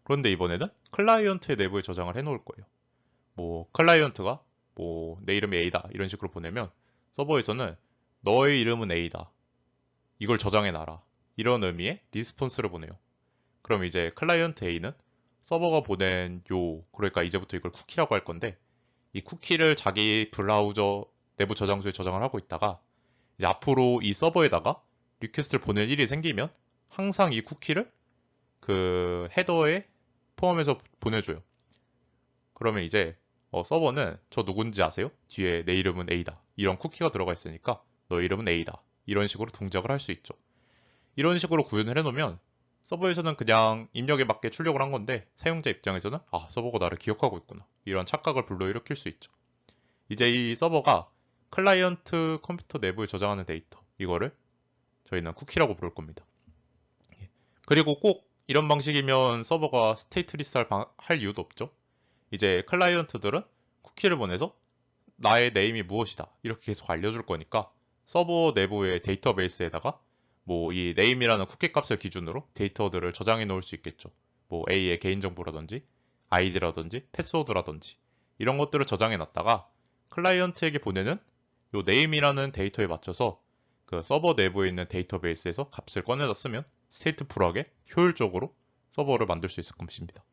그런데 이번에는 클라이언트의 내부에 저장을 해놓을 거예요. 뭐 클라이언트가 뭐 내 이름이 A다 이런 식으로 보내면 서버에서는 너의 이름은 A다 이걸 저장해 놔라 이런 의미의 리스폰스를 보내요. 그럼 이제 클라이언트 A는 서버가 보낸 그러니까 이제부터 이걸 쿠키라고 할 건데 이 쿠키를 자기 브라우저 내부 저장소에 저장을 하고 있다가 이제 앞으로 이 서버에다가 리퀘스트를 보낼 일이 생기면 항상 이 쿠키를 그 헤더에 포함해서 보내줘요. 그러면 이제 서버는 저 누군지 아세요? 뒤에 내 이름은 A다. 이런 쿠키가 들어가 있으니까 너 이름은 A다. 이런 식으로 동작을 할 수 있죠. 이런 식으로 구현을 해놓으면 서버에서는 그냥 입력에 맞게 출력을 한 건데 사용자 입장에서는 아 서버가 나를 기억하고 있구나. 이런 착각을 불러일으킬 수 있죠. 이제 이 서버가 클라이언트 컴퓨터 내부에 저장하는 데이터 이거를 저희는 쿠키라고 부를 겁니다. 예. 그리고 꼭 이런 방식이면 서버가 스테이트 리스트 할 이유도 없죠. 이제 클라이언트들은 쿠키를 보내서 나의 네임이 무엇이다 이렇게 계속 알려줄 거니까 서버 내부의 데이터베이스에다가 뭐 이 네임이라는 쿠키 값을 기준으로 데이터들을 저장해 놓을 수 있겠죠. 뭐 A의 개인정보라든지 아이디라든지 패스워드라든지 이런 것들을 저장해 놨다가 클라이언트에게 보내는 요 네임이라는 데이터에 맞춰서 그 서버 내부에 있는 데이터베이스에서 값을 꺼내다 쓰면 스테이트풀하게 효율적으로 서버를 만들 수 있을 것입니다.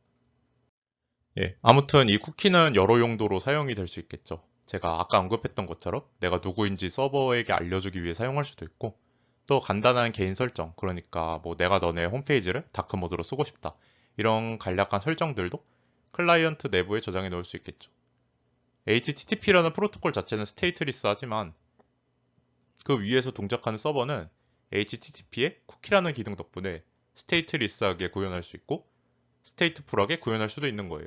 예, 아무튼 이 쿠키는 여러 용도로 사용이 될 수 있겠죠. 제가 아까 언급했던 것처럼 내가 누구인지 서버에게 알려주기 위해 사용할 수도 있고 또 간단한 개인 설정, 그러니까 뭐 내가 너네 홈페이지를 다크 모드로 쓰고 싶다. 이런 간략한 설정들도 클라이언트 내부에 저장해 놓을 수 있겠죠. HTTP라는 프로토콜 자체는 스테이트리스 하지만 그 위에서 동작하는 서버는 HTTP의 쿠키라는 기능 덕분에 스테이트리스하게 구현할 수 있고 스테이트풀하게 구현할 수도 있는 거예요.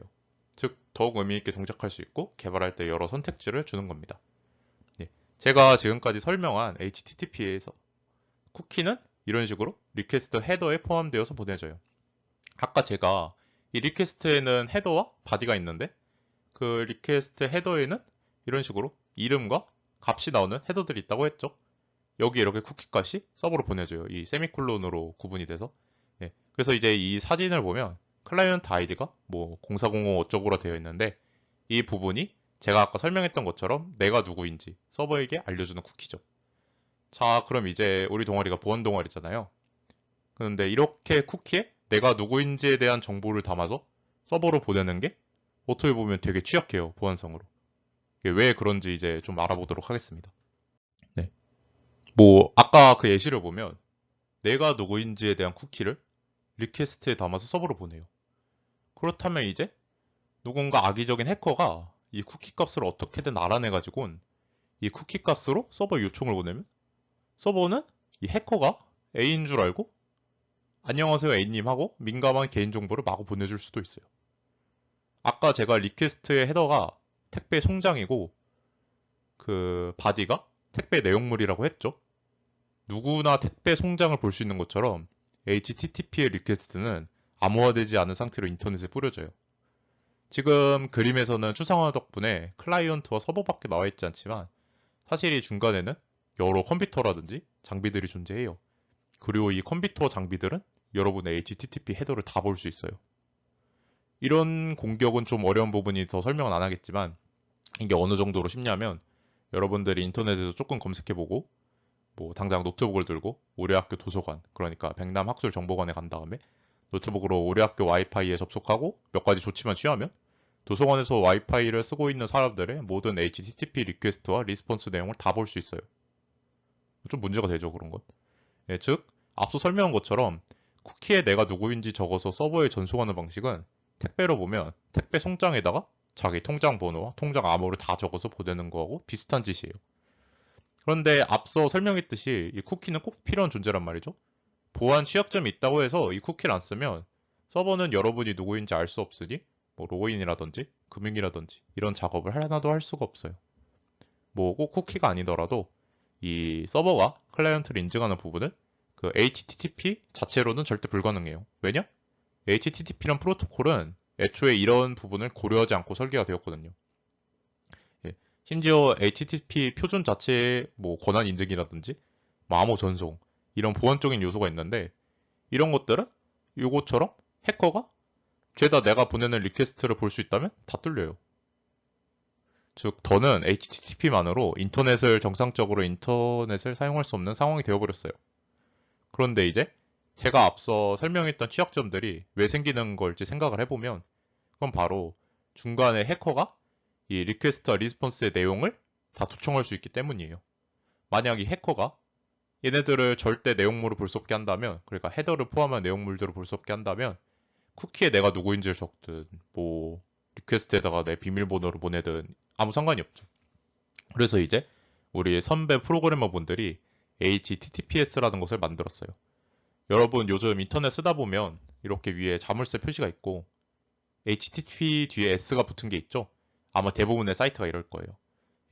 즉 더욱 의미 있게 동작할 수 있고 개발할 때 여러 선택지를 주는 겁니다. 예, 제가 지금까지 설명한 HTTP에서 쿠키는 이런 식으로 리퀘스트 헤더에 포함되어서 보내져요. 아까 제가 이 리퀘스트에는 헤더와 바디가 있는데 그 리퀘스트 헤더에는 이런 식으로 이름과 값이 나오는 헤더들이 있다고 했죠. 여기 이렇게 쿠키 값이 서버로 보내줘요. 이 세미콜론으로 구분이 돼서. 예, 그래서 이제 이 사진을 보면 클라이언트 아이디가 뭐 0405 어쩌고로 되어 있는데 이 부분이 제가 아까 설명했던 것처럼 내가 누구인지 서버에게 알려주는 쿠키죠. 자, 그럼 이제 우리 동아리가 보안 동아리잖아요. 그런데 이렇게 쿠키에 내가 누구인지에 대한 정보를 담아서 서버로 보내는 게 어떻게 보면 되게 취약해요, 보안성으로. 이게 왜 그런지 이제 좀 알아보도록 하겠습니다. 네. 뭐 아까 그 예시를 보면 내가 누구인지에 대한 쿠키를 리퀘스트에 담아서 서버로 보내요. 그렇다면 이제 누군가 악의적인 해커가 이 쿠키 값을 어떻게든 알아내가지고 이 쿠키 값으로 서버 요청을 보내면 서버는 이 해커가 A인 줄 알고 안녕하세요 A님 하고 민감한 개인정보를 마구 보내줄 수도 있어요. 아까 제가 리퀘스트의 헤더가 택배 송장이고 그 바디가 택배 내용물이라고 했죠. 누구나 택배 송장을 볼 수 있는 것처럼 HTTP의 리퀘스트는 암호화되지 않은 상태로 인터넷에 뿌려져요. 지금 그림에서는 추상화 덕분에 클라이언트와 서버밖에 나와 있지 않지만 사실 이 중간에는 여러 컴퓨터라든지 장비들이 존재해요. 그리고 이 컴퓨터 장비들은 여러분의 HTTP 헤더를 다 볼 수 있어요. 이런 공격은 좀 어려운 부분이 더 설명은 안 하겠지만 이게 어느 정도로 쉽냐면 여러분들이 인터넷에서 조금 검색해보고 뭐 당장 노트북을 들고 우리 학교 도서관 그러니까 백남학술정보관에 간 다음에 노트북으로 우리 학교 와이파이에 접속하고 몇 가지 조치만 취하면 도서관에서 와이파이를 쓰고 있는 사람들의 모든 HTTP 리퀘스트와 리스폰스 내용을 다 볼 수 있어요. 좀 문제가 되죠, 그런 것. 예, 즉 앞서 설명한 것처럼 쿠키에 내가 누구인지 적어서 서버에 전송하는 방식은 택배로 보면 택배 송장에다가 자기 통장 번호와 통장 암호를 다 적어서 보내는 거하고 비슷한 짓이에요. 그런데 앞서 설명했듯이 이 쿠키는 꼭 필요한 존재란 말이죠. 보안 취약점이 있다고 해서 이 쿠키를 안 쓰면 서버는 여러분이 누구인지 알 수 없으니 뭐 로그인이라든지 금융이라든지 이런 작업을 하나도 할 수가 없어요. 뭐 꼭 쿠키가 아니더라도 이 서버가 클라이언트를 인증하는 부분은 그 HTTP 자체로는 절대 불가능해요. 왜냐? HTTP란 프로토콜은 애초에 이런 부분을 고려하지 않고 설계가 되었거든요. 예, 심지어 HTTP 표준 자체의 뭐 권한 인증이라든지 뭐 암호 전송 이런 보안적인 요소가 있는데 이런 것들은 요것처럼 해커가 죄다 내가 보내는 리퀘스트를 볼 수 있다면 다 뚫려요. 즉 더는 HTTP만으로 정상적으로 인터넷을 사용할 수 없는 상황이 되어버렸어요. 그런데 이제 제가 앞서 설명했던 취약점들이 왜 생기는 걸지 생각을 해보면 그건 바로 중간에 해커가 이 리퀘스트와 리스폰스의 내용을 다 도청할 수 있기 때문이에요. 만약 이 해커가 얘네들을 절대 내용물을 볼 수 없게 한다면, 그러니까 헤더를 포함한 내용물들을 볼 수 없게 한다면 쿠키에 내가 누구인지를 적든 뭐 리퀘스트에다가 내 비밀번호를 보내든 아무 상관이 없죠. 그래서 이제 우리 선배 프로그래머 분들이 HTTPS라는 것을 만들었어요. 여러분 요즘 인터넷 쓰다 보면 이렇게 위에 자물쇠 표시가 있고 HTTP 뒤에 S가 붙은 게 있죠. 아마 대부분의 사이트가 이럴 거예요.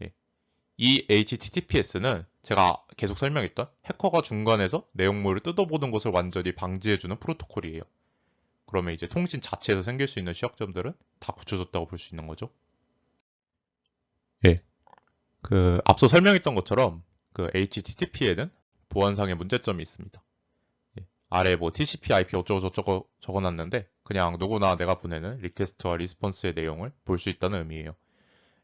예. 이 HTTPS는 제가 계속 설명했던 해커가 중간에서 내용물을 뜯어보는 것을 완전히 방지해주는 프로토콜이에요. 그러면 이제 통신 자체에서 생길 수 있는 취약점들은 다 고쳐졌다고 볼 수 있는 거죠. 예. 그 앞서 설명했던 것처럼 그 HTTP에는 보안상의 문제점이 있습니다. 예. 아래 뭐 TCP, IP 어쩌고저쩌고 적어놨는데 그냥 누구나 내가 보내는 리퀘스트와 리스폰스의 내용을 볼 수 있다는 의미예요.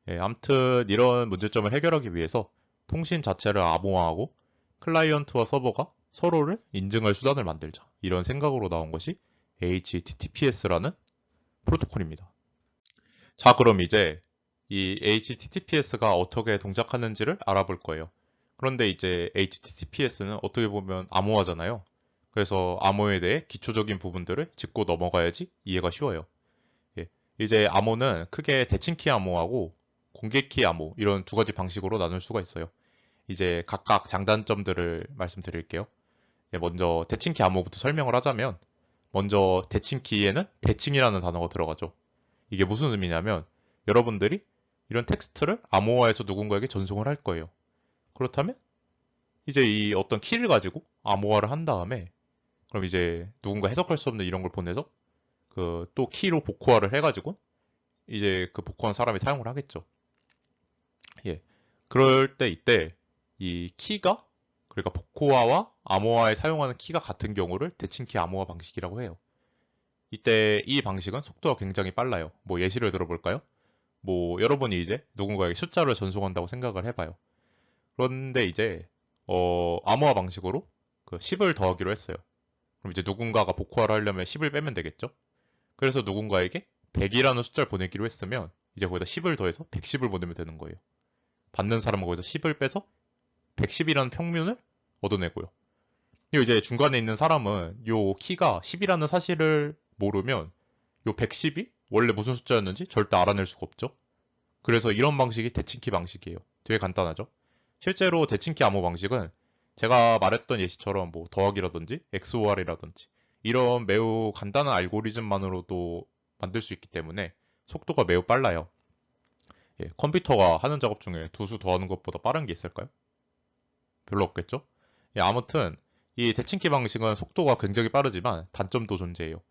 예, 아무튼 이런 문제점을 해결하기 위해서 통신 자체를 암호화하고 클라이언트와 서버가 서로를 인증할 수단을 만들자. 이런 생각으로 나온 것이 HTTPS라는 프로토콜입니다. 자, 그럼 이제 이 HTTPS가 어떻게 동작하는지를 알아볼 거예요. 그런데 이제 HTTPS는 어떻게 보면 암호화잖아요. 그래서 암호에 대해 기초적인 부분들을 짚고 넘어가야지 이해가 쉬워요. 예, 이제 암호는 크게 대칭키 암호하고 공개키 암호 이런 두 가지 방식으로 나눌 수가 있어요. 이제 각각 장단점들을 말씀드릴게요. 먼저 대칭키 암호부터 설명을 하자면 먼저 대칭키에는 대칭이라는 단어가 들어가죠. 이게 무슨 의미냐면 여러분들이 이런 텍스트를 암호화해서 누군가에게 전송을 할 거예요. 그렇다면 이제 이 어떤 키를 가지고 암호화를 한 다음에 그럼 이제 누군가 해석할 수 없는 이런 걸 보내서 그 또 키로 복호화를 해가지고 이제 그 복호한 사람이 사용을 하겠죠. 예. 그럴 때 이때 이 키가 그러니까 복호화와 암호화에 사용하는 키가 같은 경우를 대칭키 암호화 방식이라고 해요. 이때 이 방식은 속도가 굉장히 빨라요. 뭐 예시를 들어볼까요? 뭐 여러분이 이제 누군가에게 숫자를 전송한다고 생각을 해봐요. 그런데 이제 암호화 방식으로 그 10을 더하기로 했어요. 그럼 이제 누군가가 복호화를 하려면 10을 빼면 되겠죠? 그래서 누군가에게 100이라는 숫자를 보내기로 했으면 이제 거기다 10을 더해서 110을 보내면 되는 거예요. 받는 사람은 거기서 10을 빼서 110이라는 평면을 얻어내고요. 그리고 이제 중간에 있는 사람은 요 키가 10이라는 사실을 모르면 요 110이 원래 무슨 숫자였는지 절대 알아낼 수가 없죠. 그래서 이런 방식이 대칭키 방식이에요. 되게 간단하죠. 실제로 대칭키 암호 방식은 제가 말했던 예시처럼 뭐 더하기라든지 XOR이라든지 이런 매우 간단한 알고리즘만으로도 만들 수 있기 때문에 속도가 매우 빨라요. 예, 컴퓨터가 하는 작업 중에 두 수 더하는 것보다 빠른 게 있을까요? 별로 없겠죠? 예, 아무튼 이 대칭키 방식은 속도가 굉장히 빠르지만 단점도 존재해요.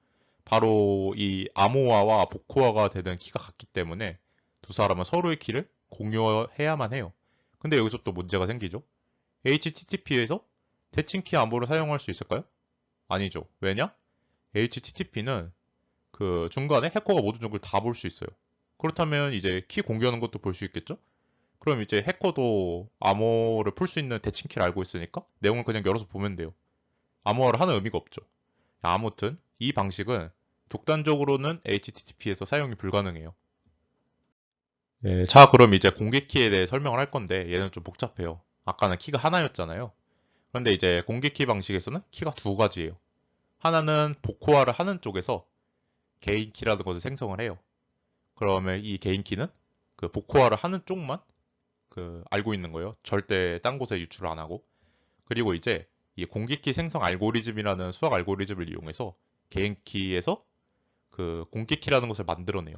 바로 이 암호화와 복호화가 되는 키가 같기 때문에 두 사람은 서로의 키를 공유해야만 해요. 근데 여기서 또 문제가 생기죠. HTTP에서 대칭키 암호를 사용할 수 있을까요? 아니죠. 왜냐? HTTP는 그 중간에 해커가 모든 정보를 다 볼 수 있어요. 그렇다면 이제 키 공개하는 것도 볼 수 있겠죠? 그럼 이제 해커도 암호를 풀 수 있는 대칭키를 알고 있으니까 내용을 그냥 열어서 보면 돼요. 암호화를 하는 의미가 없죠. 아무튼 이 방식은 독단적으로는 HTTP에서 사용이 불가능해요. 네, 자, 그럼 이제 공개 키에 대해 설명을 할 건데 얘는 좀 복잡해요. 아까는 키가 하나였잖아요. 그런데 이제 공개 키 방식에서는 키가 두 가지예요. 하나는 복호화를 하는 쪽에서 개인 키라는 것을 생성을 해요. 그러면 이 개인 키는 그 복호화를 하는 쪽만 그 알고 있는 거예요. 절대 딴 곳에 유출을 안 하고. 그리고 이제 이 공개 키 생성 알고리즘이라는 수학 알고리즘을 이용해서 개인 키에서 그 공개 키라는 것을 만들어내요.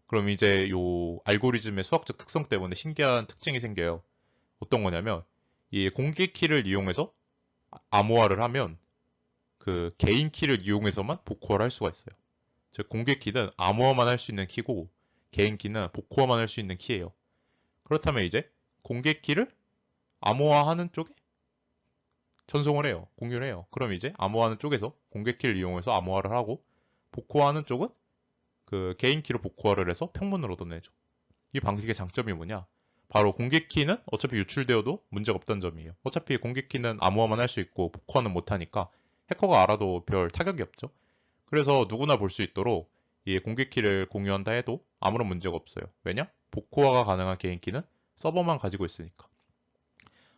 그럼 이제 요 알고리즘의 수학적 특성 때문에 신기한 특징이 생겨요. 어떤 거냐면 이 공개 키를 이용해서 암호화를 하면 그 개인 키를 이용해서만 복호화를 할 수가 있어요. 즉 공개 키는 암호화만 할 수 있는 키고 개인 키는 복호화만 할 수 있는 키예요. 그렇다면 이제 공개 키를 암호화하는 쪽에 전송을 해요. 공유를 해요. 그럼 이제 암호화하는 쪽에서 공개 키를 이용해서 암호화를 하고 복호화하는 쪽은 그 개인 키로 복호화를 해서 평문을 얻어내죠. 이 방식의 장점이 뭐냐? 바로 공개 키는 어차피 유출되어도 문제가 없다는 점이에요. 어차피 공개 키는 암호화만 할 수 있고 복호화는 못하니까 해커가 알아도 별 타격이 없죠. 그래서 누구나 볼 수 있도록 이 공개 키를 공유한다 해도 아무런 문제가 없어요. 왜냐? 복호화가 가능한 개인 키는 서버만 가지고 있으니까.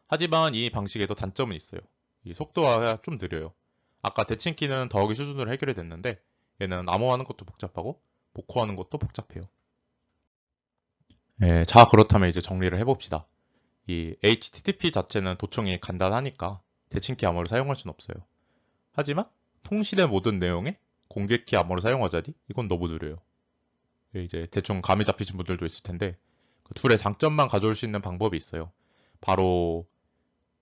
하지만 이 방식에도 단점은 있어요. 이 속도가 좀 느려요. 아까 대칭키는 더하기 수준으로 해결이 됐는데 얘는 암호화하는 것도 복잡하고 복호하는 것도 복잡해요. 예, 자, 그렇다면 이제 정리를 해봅시다. 이 HTTP 자체는 도청이 간단하니까 대칭키 암호를 사용할 수는 없어요. 하지만 통신의 모든 내용에 공개키 암호를 사용하자니 이건 너무 느려요. 예, 이제 대충 감이 잡히신 분들도 있을 텐데 그 둘의 장점만 가져올 수 있는 방법이 있어요. 바로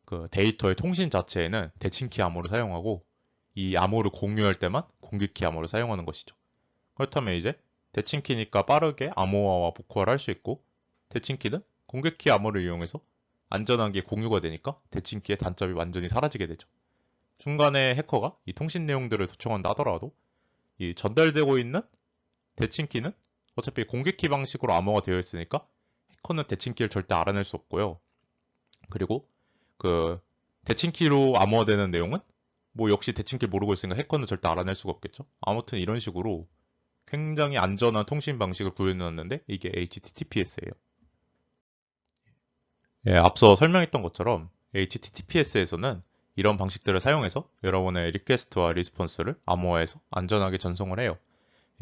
그 데이터의 통신 자체에는 대칭키 암호를 사용하고 이 암호를 공유할 때만 공개키 암호를 사용하는 것이죠. 그렇다면 이제 대칭키니까 빠르게 암호화와 복호화를 할 수 있고 대칭키는 공개키 암호를 이용해서 안전하게 공유가 되니까 대칭키의 단점이 완전히 사라지게 되죠. 중간에 해커가 이 통신 내용들을 도청한다 하더라도 이 전달되고 있는 대칭키는 어차피 공개키 방식으로 암호가 되어 있으니까 해커는 대칭키를 절대 알아낼 수 없고요. 그리고 그 대칭키로 암호화되는 내용은 뭐 역시 대칭키를 모르고 있으니까 해커는 절대 알아낼 수가 없겠죠. 아무튼 이런 식으로 굉장히 안전한 통신 방식을 구현해놨는데 이게 HTTPS예요. 예, 앞서 설명했던 것처럼 HTTPS에서는 이런 방식들을 사용해서 여러분의 리퀘스트와 리스폰스를 암호화해서 안전하게 전송을 해요.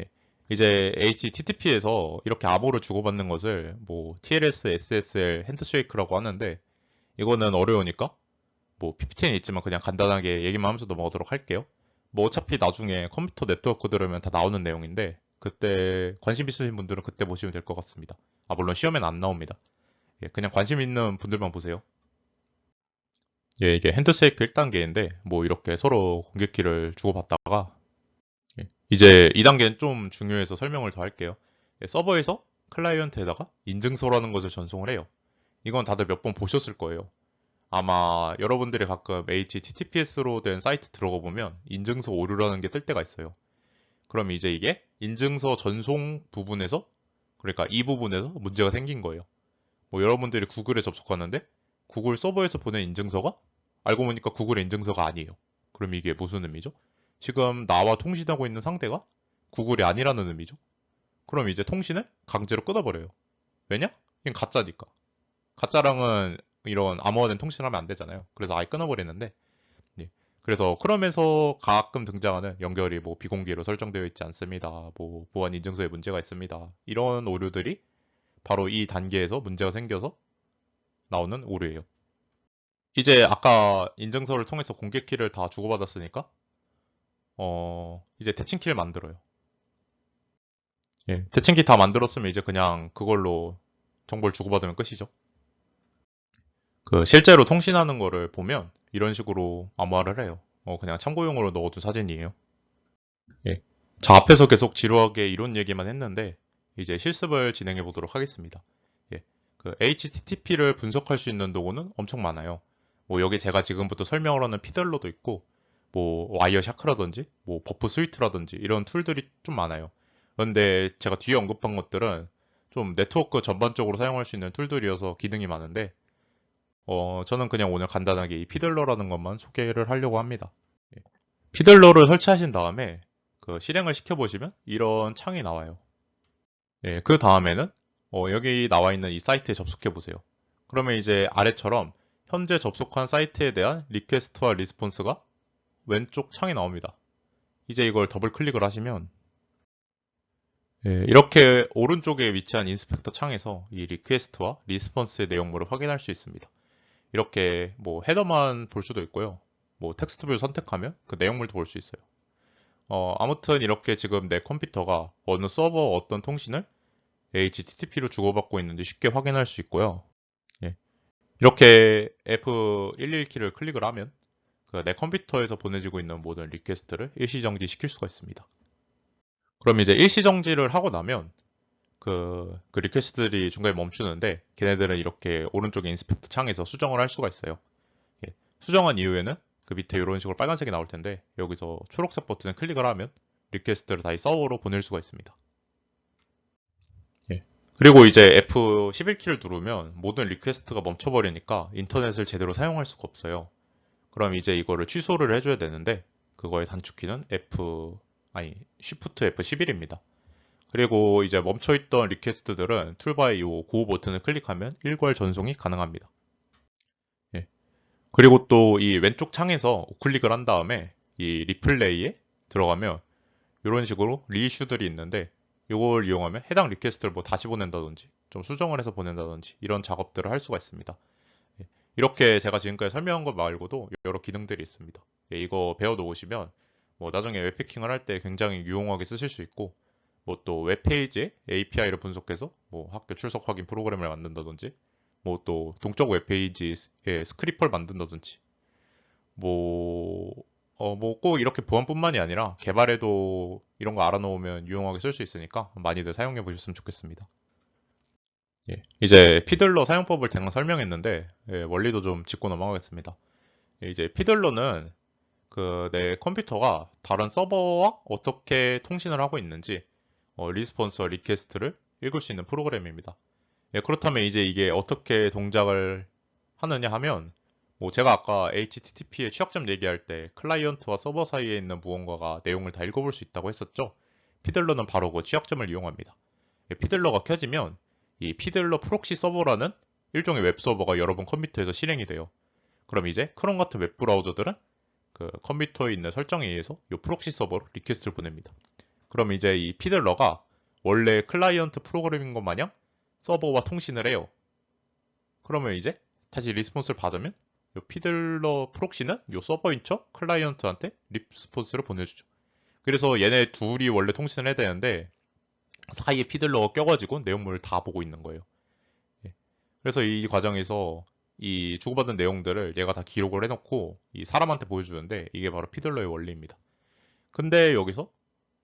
예, 이제 HTTP에서 이렇게 암호를 주고받는 것을 뭐 TLS, SSL, 핸드쉐이크라고 하는데 이거는 어려우니까 뭐 PPT는 있지만 그냥 간단하게 얘기만 하면서 넘어가도록 할게요. 뭐 어차피 나중에 컴퓨터 네트워크 들으면 다 나오는 내용인데 그때 관심 있으신 분들은 그때 보시면 될 것 같습니다. 아, 물론 시험에는 안 나옵니다. 예, 그냥 관심 있는 분들만 보세요. 예, 이게 핸드쉐이크 1단계인데 뭐 이렇게 서로 공격키를 주고받다가 예, 이제 2단계는 좀 중요해서 설명을 더 할게요. 예, 서버에서 클라이언트에다가 인증서라는 것을 전송을 해요. 이건 다들 몇 번 보셨을 거예요. 아마 여러분들이 가끔 HTTPS로 된 사이트 들어가 보면 인증서 오류라는 게 뜰 때가 있어요. 그럼 이제 이게 인증서 전송 부분에서 그러니까 이 부분에서 문제가 생긴 거예요. 뭐 여러분들이 구글에 접속하는데 구글 서버에서 보낸 인증서가 알고 보니까 구글의 인증서가 아니에요. 그럼 이게 무슨 의미죠? 지금 나와 통신하고 있는 상대가 구글이 아니라는 의미죠. 그럼 이제 통신을 강제로 끊어버려요. 왜냐? 이건 가짜니까. 가짜랑은 이런 암호화된 통신을 하면 안 되잖아요. 그래서 아예 끊어버리는데, 예. 그래서 크롬에서 가끔 등장하는 연결이 뭐 비공개로 설정되어 있지 않습니다. 뭐 보안 인증서에 문제가 있습니다. 이런 오류들이 바로 이 단계에서 문제가 생겨서 나오는 오류예요. 이제 아까 인증서를 통해서 공개 키를 다 주고받았으니까, 이제 대칭 키를 만들어요. 예, 대칭 키 다 만들었으면 이제 그냥 그걸로 정보를 주고받으면 끝이죠. 그 실제로 통신하는 거를 보면 이런 식으로 암호화를 해요. 그냥 참고용으로 넣어둔 사진이에요. 예. 자, 앞에서 계속 지루하게 이론 얘기만 했는데 이제 실습을 진행해 보도록 하겠습니다. 예. 그 HTTP를 분석할 수 있는 도구는 엄청 많아요. 뭐 여기 제가 지금부터 설명을 하는 피들러도 있고 뭐 와이어샤크라든지 뭐 버프 스위트라든지 이런 툴들이 좀 많아요. 그런데 제가 뒤에 언급한 것들은 좀 네트워크 전반적으로 사용할 수 있는 툴들이어서 기능이 많은데 저는 그냥 오늘 간단하게 이 피들러라는 것만 소개를 하려고 합니다. 예. 피들러를 설치하신 다음에 그 실행을 시켜보시면 이런 창이 나와요. 예, 그 다음에는 여기 나와 있는 이 사이트에 접속해 보세요. 그러면 이제 아래처럼 현재 접속한 사이트에 대한 리퀘스트와 리스폰스가 왼쪽 창이 나옵니다. 이제 이걸 더블 클릭을 하시면 예, 이렇게 오른쪽에 위치한 인스펙터 창에서 이 리퀘스트와 리스폰스의 내용물을 확인할 수 있습니다. 이렇게 뭐 헤더만 볼 수도 있고요. 뭐 텍스트 뷰 선택하면 그 내용물도 볼 수 있어요. 아무튼 이렇게 지금 내 컴퓨터가 어느 서버 어떤 통신을 HTTP로 주고받고 있는지 쉽게 확인할 수 있고요. 예. 이렇게 F11키를 클릭을 하면 그 내 컴퓨터에서 보내지고 있는 모든 리퀘스트를 일시정지 시킬 수가 있습니다. 그럼 이제 일시정지를 하고 나면 그 리퀘스트들이 중간에 멈추는데 걔네들은 이렇게 오른쪽에 인스펙터 창에서 수정을 할 수가 있어요. 예. 수정한 이후에는 그 밑에 이런 식으로 빨간색이 나올 텐데 여기서 초록색 버튼을 클릭을 하면 리퀘스트를 다시 서버로 보낼 수가 있습니다. 예. 그리고 이제 F11키를 누르면 모든 리퀘스트가 멈춰버리니까 인터넷을 제대로 사용할 수가 없어요. 그럼 이제 이거를 취소를 해줘야 되는데 그거의 단축키는 Shift F11입니다. 그리고 이제 멈춰있던 리퀘스트들은 툴바의 이 고 버튼을 클릭하면 일괄 전송이 가능합니다. 예. 그리고 또 이 왼쪽 창에서 우클릭을 한 다음에 이 리플레이에 들어가면 이런 식으로 리이슈들이 있는데 이걸 이용하면 해당 리퀘스트를 뭐 다시 보낸다든지 좀 수정을 해서 보낸다든지 이런 작업들을 할 수가 있습니다. 예. 이렇게 제가 지금까지 설명한 것 말고도 여러 기능들이 있습니다. 예, 이거 배워 놓으시면 뭐 나중에 웹해킹을 할 때 굉장히 유용하게 쓰실 수 있고 뭐 또 웹페이지에 API를 분석해서 뭐 학교 출석 확인 프로그램을 만든다든지 뭐 또 동적 웹페이지에 스크립트를 만든다든지 뭐 뭐 꼭 이렇게 보안뿐만이 아니라 개발에도 이런 거 알아놓으면 유용하게 쓸 수 있으니까 많이들 사용해 보셨으면 좋겠습니다. 예, 이제 피들러 사용법을 대강 설명했는데 예, 원리도 좀 짚고 넘어가겠습니다. 예, 이제 피들러는 그 내 컴퓨터가 다른 서버와 어떻게 통신을 하고 있는지 리스폰스와 리퀘스트를 읽을 수 있는 프로그램입니다. 예, 그렇다면 이제 이게 어떻게 동작을 하느냐 하면 뭐 제가 아까 HTTP의 취약점 얘기할 때 클라이언트와 서버 사이에 있는 무언가가 내용을 다 읽어볼 수 있다고 했었죠. 피들러는 바로 그 취약점을 이용합니다. 예, 피들러가 켜지면 이 피들러 프록시 서버라는 일종의 웹 서버가 여러분 컴퓨터에서 실행이 돼요. 그럼 이제 크롬 같은 웹 브라우저들은 그 컴퓨터에 있는 설정에 의해서 이 프록시 서버로 리퀘스트를 보냅니다. 그럼 이제 이 피들러가 원래 클라이언트 프로그램인 것 마냥 서버와 통신을 해요. 그러면 이제 다시 리스폰스를 받으면 요 피들러 프록시는 요 서버인 척 클라이언트한테 리스폰스를 보내주죠. 그래서 얘네 둘이 원래 통신을 해야 되는데 사이에 피들러가 껴가지고 내용물을 다 보고 있는 거예요. 예. 그래서 이 과정에서 이 주고받은 내용들을 얘가 다 기록을 해놓고 이 사람한테 보여주는데 이게 바로 피들러의 원리입니다. 근데 여기서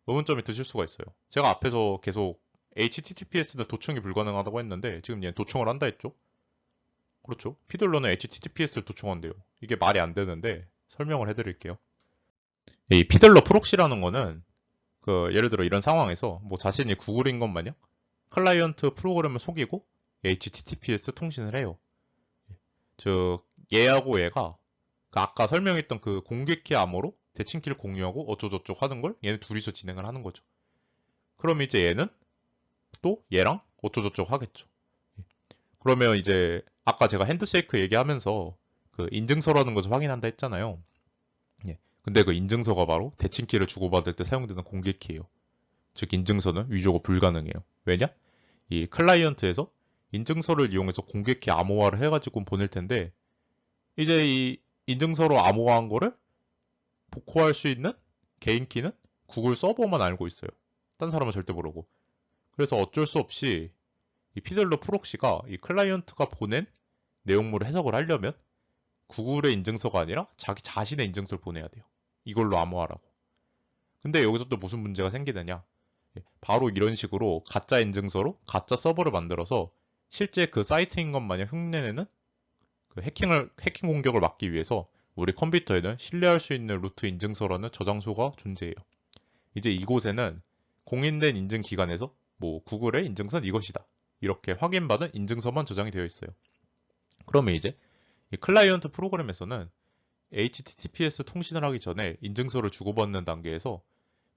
의문점이 드실 수가 있어요. 제가 앞에서 계속 HTTPS는 도청이 불가능하다고 했는데 지금 얘는 도청을 한다 했죠? 그렇죠. 피들러는 HTTPS를 도청한대요. 이게 말이 안 되는데 설명을 해드릴게요. 이 피들러 프록시라는 거는 그 예를 들어 이런 상황에서 뭐 자신이 구글인 것 마냥 클라이언트 프로그램을 속이고 HTTPS 통신을 해요. 즉 얘하고 얘가 그 아까 설명했던 그 공개키 암호로 대칭키를 공유하고 어쩌고저쩌고 하는 걸 얘네 둘이서 진행을 하는 거죠. 그럼 이제 얘는 또 얘랑 어쩌고저쩌고 하겠죠. 그러면 이제 아까 제가 핸드쉐이크 얘기하면서 그 인증서라는 것을 확인한다 했잖아요. 예. 근데 그 인증서가 바로 대칭키를 주고받을 때 사용되는 공개키예요. 즉 인증서는 위조가 불가능해요. 왜냐? 이 클라이언트에서 인증서를 이용해서 공개키 암호화를 해가지고 보낼 텐데 이제 이 인증서로 암호화한 거를 복호할 수 있는 개인 키는 구글 서버만 알고 있어요. 딴 사람은 절대 모르고. 그래서 어쩔 수 없이 이 피들러 프록시가 이 클라이언트가 보낸 내용물을 해석을 하려면 구글의 인증서가 아니라 자기 자신의 인증서를 보내야 돼요. 이걸로 암호화라고. 근데 여기서 또 무슨 문제가 생기느냐? 바로 이런 식으로 가짜 인증서로 가짜 서버를 만들어서 실제 그 사이트인 것 마냥 흉내내는 그 해킹 공격을 막기 위해서 우리 컴퓨터에는 신뢰할 수 있는 루트 인증서라는 저장소가 존재해요. 이제 이곳에는 공인된 인증 기관에서 뭐 구글의 인증서는 이것이다. 이렇게 확인받은 인증서만 저장이 되어 있어요. 그러면 이제 이 클라이언트 프로그램에서는 HTTPS 통신을 하기 전에 인증서를 주고받는 단계에서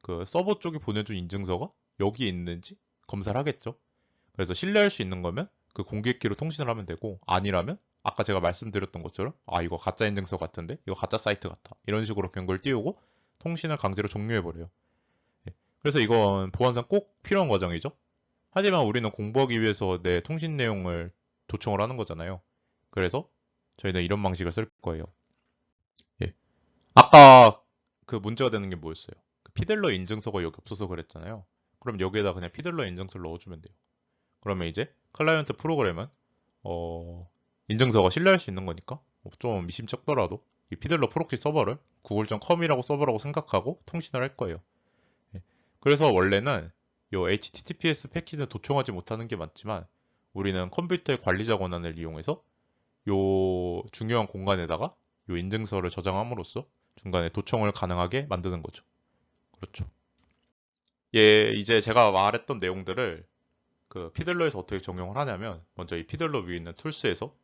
그 서버 쪽이 보내준 인증서가 여기에 있는지 검사를 하겠죠. 그래서 신뢰할 수 있는 거면 그 공개키로 통신을 하면 되고 아니라면 아까 제가 말씀드렸던 것처럼 아 이거 가짜 인증서 같은데 이거 가짜 사이트 같아 이런 식으로 경고를 띄우고 통신을 강제로 종료해버려요. 예. 그래서 이건 보안상 꼭 필요한 과정이죠. 하지만 우리는 공부하기 위해서 내 통신 내용을 도청을 하는 거잖아요. 그래서 저희는 이런 방식을 쓸 거예요. 예. 아까 그 문제가 되는 게 뭐였어요? 그 피들러 인증서가 여기 없어서 그랬잖아요. 그럼 여기에다 그냥 피들러 인증서를 넣어주면 돼요. 그러면 이제 클라이언트 프로그램은 인증서가 신뢰할 수 있는 거니까 좀 미심쩍더라도 이 피들러 프록시 서버를 google.com이라고 서버라고 생각하고 통신을 할 거예요. 예. 그래서 원래는 이 HTTPS 패킷을 도청하지 못하는 게 맞지만 우리는 컴퓨터의 관리자 권한을 이용해서 요 중요한 공간에다가 요 인증서를 저장함으로써 중간에 도청을 가능하게 만드는 거죠. 그렇죠. 예, 이제 제가 말했던 내용들을 그 피들러에서 어떻게 적용을 하냐면 먼저 이 피들러 위에 있는 툴스에서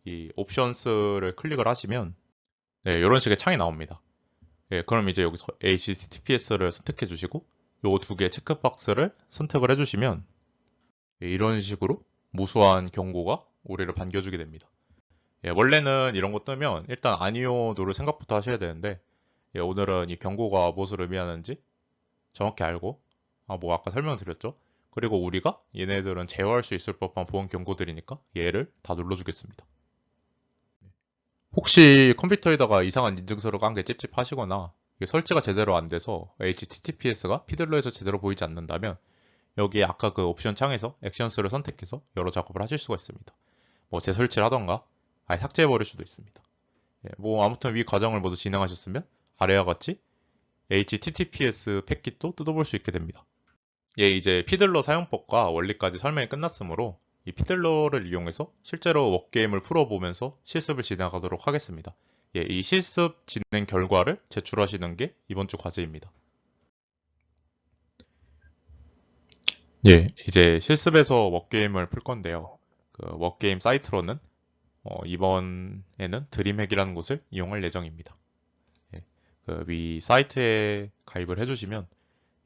이 옵션스를 클릭을 하시면 네, 이런 식의 창이 나옵니다. 예, 그럼 이제 여기서 HTTPS를 선택해 주시고 요 두 개 체크박스를 선택을 해주시면 예, 이런 식으로 무수한 경고가 우리를 반겨주게 됩니다. 예, 원래는 이런 거 뜨면 일단 아니오도를 생각부터 하셔야 되는데 예, 오늘은 이 경고가 무엇을 의미하는지 정확히 알고 뭐 아까 설명드렸죠. 그리고 우리가 얘네들은 제어할 수 있을 법한 보안 경고들이니까 얘를 다 눌러주겠습니다. 혹시 컴퓨터에다가 이상한 인증서를 깐 게 찝찝하시거나 이게 설치가 제대로 안 돼서 HTTPS가 피들러에서 제대로 보이지 않는다면 여기 아까 그 옵션 창에서 액션스를 선택해서 여러 작업을 하실 수가 있습니다. 뭐 재설치를 하던가 아예 삭제해버릴 수도 있습니다. 예, 뭐 아무튼 위 과정을 모두 진행하셨으면 아래와 같이 HTTPS 패킷도 뜯어볼 수 있게 됩니다. 예, 이제 피들러 사용법과 원리까지 설명이 끝났으므로 이 피들러를 이용해서 실제로 워게임을 풀어보면서 실습을 진행하도록 하겠습니다. 예, 이 실습 진행 결과를 제출하시는 게 이번 주 과제입니다. 예, 이제 실습에서 워게임을 풀 건데요. 그 워게임 사이트로는 이번에는 드림핵이라는 곳을 이용할 예정입니다. 예, 그위 사이트에 가입을 해주시면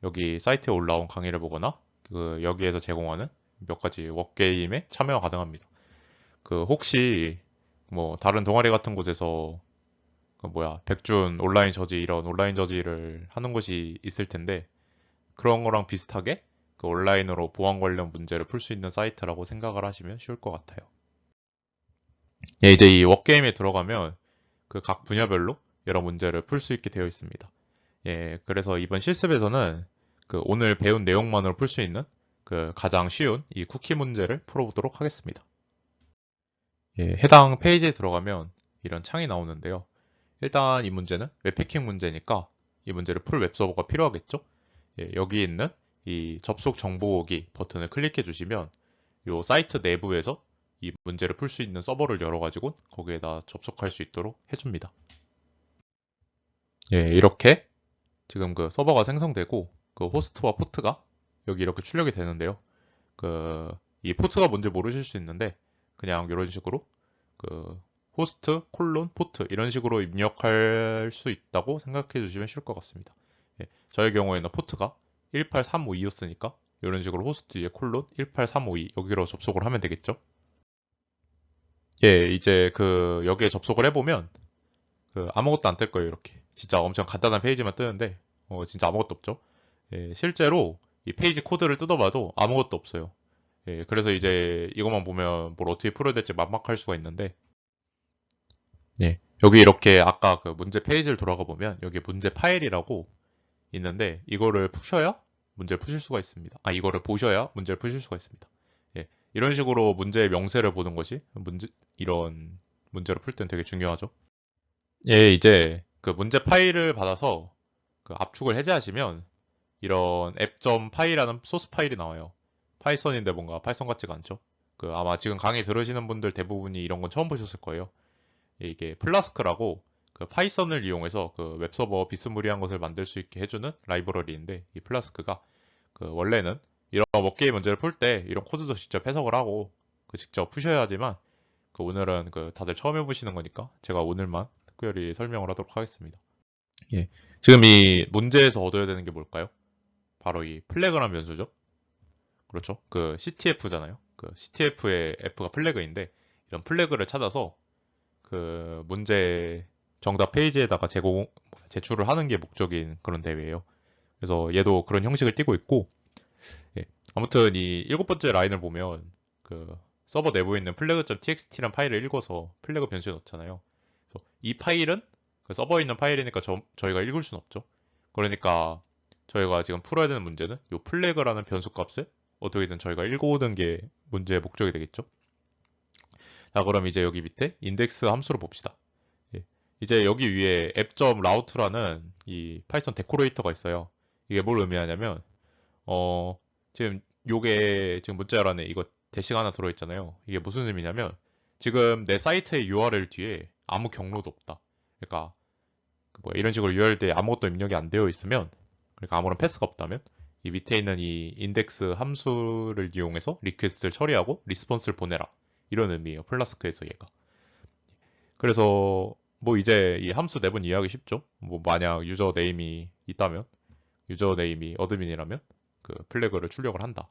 여기 사이트에 올라온 강의를 보거나 그 여기에서 제공하는 몇 가지 워게임에 참여가 가능합니다. 그 혹시 뭐 다른 동아리 같은 곳에서 그 뭐야 백준 온라인 저지 이런 온라인 저지를 하는 곳이 있을 텐데 그런 거랑 비슷하게 그 온라인으로 보안 관련 문제를 풀 수 있는 사이트라고 생각을 하시면 쉬울 것 같아요. 예, 이제 이 워게임에 들어가면 그 각 분야별로 여러 문제를 풀 수 있게 되어 있습니다. 예, 그래서 이번 실습에서는 그 오늘 배운 내용만으로 풀 수 있는 그 가장 쉬운 이 쿠키 문제를 풀어보도록 하겠습니다. 예, 해당 페이지에 들어가면 이런 창이 나오는데요. 일단 이 문제는 웹해킹 문제니까 이 문제를 풀 웹서버가 필요하겠죠? 예, 여기 있는 이 접속 정보 오기 버튼을 클릭해 주시면 이 사이트 내부에서 이 문제를 풀 수 있는 서버를 열어가지고 거기에다 접속할 수 있도록 해줍니다. 예, 이렇게 지금 그 서버가 생성되고 그 호스트와 포트가 여기 이렇게 출력이 되는데요. 이 포트가 뭔지 모르실 수 있는데 그냥 이런 식으로 그 호스트 콜론 포트 이런 식으로 입력할 수 있다고 생각해 주시면 쉬울 것 같습니다. 예, 저의 경우에는 포트가 18352였으니까 이런 식으로 호스트 위에 콜론 18352 여기로 접속을 하면 되겠죠. 예, 이제 그 여기에 접속을 해보면 그 아무것도 안 뜰 거예요. 이렇게 진짜 엄청 간단한 페이지만 뜨는데 진짜 아무것도 없죠. 예, 실제로 이 페이지 코드를 뜯어봐도 아무것도 없어요. 예, 그래서 이제 이것만 보면 뭘 어떻게 풀어야 될지 막막할 수가 있는데 예, 여기 이렇게 아까 그 문제 페이지를 돌아가 보면 여기 문제 파일이라고 있는데 이거를 푸셔야 문제를 푸실 수가 있습니다. 아, 이거를 보셔야 문제를 푸실 수가 있습니다. 예, 이런 식으로 문제의 명세를 보는 것이 이런 문제를 풀 때는 되게 중요하죠. 예, 이제 그 문제 파일을 받아서 그 압축을 해제하시면 이런 app.py라는 소스 파일이 나와요. 파이썬인데 뭔가 파이썬 같지가 않죠. 그 아마 지금 강의 들으시는 분들 대부분이 이런 건 처음 보셨을 거예요. 이게 플라스크라고 그 파이썬을 이용해서 그 웹서버 비스무리한 것을 만들 수 있게 해주는 라이브러리인데 이 플라스크가 그 원래는 이런 워게임 문제를 풀 때 이런 코드도 직접 해석을 하고 그 직접 푸셔야 하지만 그 오늘은 그 다들 처음 해보시는 거니까 제가 오늘만 특별히 설명을 하도록 하겠습니다. 예. 지금 이 문제에서 얻어야 되는 게 뭘까요? 바로 이 플래그란 변수죠. 그렇죠. 그 CTF잖아요. 그 CTF의 F가 플래그인데 이런 플래그를 찾아서 그 문제 정답 페이지에다가 제출을 하는 게 목적인 그런 대회예요. 그래서 얘도 그런 형식을 띠고 있고 예. 아무튼 이 일곱 번째 라인을 보면 그 서버 내부에 있는 플래그.txt란 파일을 읽어서 플래그 변수에 넣잖아요. 그래서 이 파일은 그 서버에 있는 파일이니까 저희가 읽을 수는 없죠. 그러니까 저희가 지금 풀어야 되는 문제는 이 플래그라는 변수 값을 어떻게든 저희가 읽어오는 게 문제의 목적이 되겠죠. 자, 그럼 이제 여기 밑에 인덱스 함수를 봅시다. 예. 이제 여기 위에 app.route라는 이 파이썬 데코레이터가 있어요. 이게 뭘 의미하냐면 어, 지금 요게 지금 문자열 안에 이거 대시가 하나 들어있잖아요. 이게 무슨 의미냐면 지금 내 사이트의 URL 뒤에 아무 경로도 없다. 그러니까 그 뭐야, 이런 식으로 URL에 아무것도 입력이 안 되어 있으면 그러니까 아무런 패스가 없다면 이 밑에 있는 이 인덱스 함수를 이용해서 리퀘스트를 처리하고 리스폰스를 보내라. 이런 의미예요. 플라스크에서 얘가. 그래서 뭐 이제 이 함수 내분 이해하기 쉽죠? 뭐 만약 유저 네임이 있다면 유저 네임이 어드민이라면 그 플래그를 출력을 한다.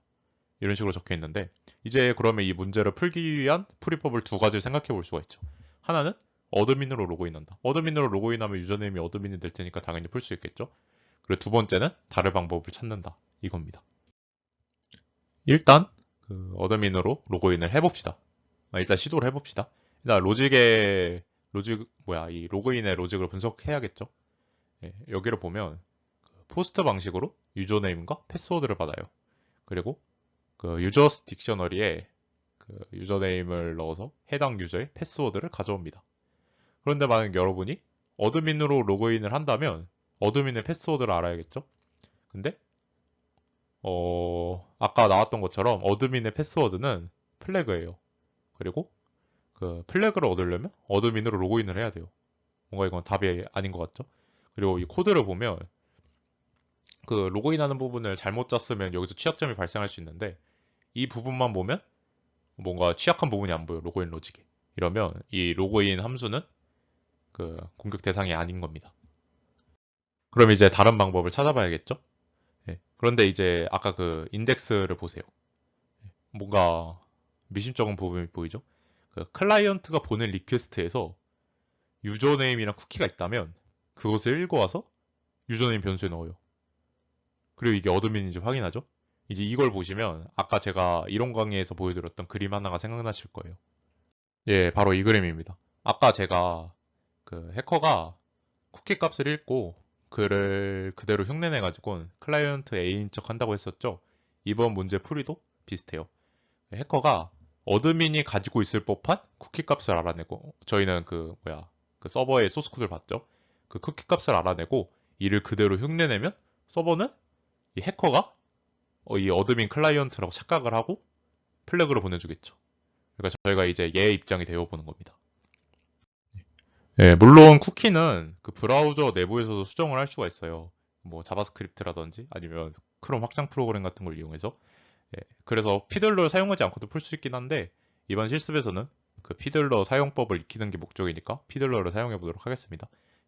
이런 식으로 적혀 있는데 이제 그러면 이 문제를 풀기 위한 풀이법을 두 가지를 생각해 볼 수가 있죠. 하나는 어드민으로 로그인한다. 어드민으로 로그인하면 유저네임이 어드민이 될 테니까 당연히 풀 수 있겠죠. 그리고 두 번째는 다른 방법을 찾는다. 이겁니다. 일단 그 어드민으로 로그인을 해봅시다. 일단 시도를 해봅시다. 일단 이 로그인의 로직을 분석해야겠죠. 예, 여기를 보면 포스트 방식으로 유저네임과 패스워드를 받아요. 그리고 그 유저스 딕셔너리에 그 유저네임을 넣어서 해당 유저의 패스워드를 가져옵니다. 그런데 만약 여러분이 어드민으로 로그인을 한다면 어드민의 패스워드를 알아야겠죠? 근데 아까 나왔던 것처럼 어드민의 패스워드는 플래그예요. 그리고 그 플래그를 얻으려면 어드민으로 로그인을 해야 돼요. 뭔가 이건 답이 아닌 것 같죠? 그리고 이 코드를 보면 그 로그인하는 부분을 잘못 짰으면 여기서 취약점이 발생할 수 있는데 이 부분만 보면 뭔가 취약한 부분이 안 보여. 로그인 로직에. 이러면 이 로그인 함수는 그 공격 대상이 아닌 겁니다. 그럼 이제 다른 방법을 찾아봐야겠죠? 예. 그런데 이제 아까 그 인덱스를 보세요. 뭔가 미심쩍은 부분이 보이죠? 그 클라이언트가 보낸 리퀘스트에서 유저네임이랑 쿠키가 있다면 그것을 읽어와서 유저네임 변수에 넣어요. 그리고 이게 어드민인지 확인하죠? 이제 이걸 보시면 아까 제가 이론 강의에서 보여드렸던 그림 하나가 생각나실 거예요. 예, 바로 이 그림입니다. 아까 제가 그 해커가 쿠키 값을 읽고 그를 그대로 흉내내가지고 클라이언트 A인 척 한다고 했었죠. 이번 문제 풀이도 비슷해요. 해커가 어드민이 가지고 있을 법한 쿠키 값을 알아내고 저희는 그 서버의 소스 코드를 봤죠. 그 쿠키 값을 알아내고 이를 그대로 흉내내면 서버는 이 해커가 이 어드민 클라이언트라고 착각을 하고 플래그를 보내주겠죠. 그러니까 저희가 이제 얘의 입장이 되어보는 겁니다. 예, 물론 쿠키는 그 브라우저 내부에서도 수정을 할 수가 있어요. 뭐 자바스크립트라든지 아니면 크롬 확장 프로그램 같은 걸 이용해서. 예, 그래서 피들러를 사용하지 않고도 풀 수 있긴 한데 이번 실습에서는 그 피들러 사용법을 익히는 게 목적이니까 피들러를 사용해 보도록 하겠습니다.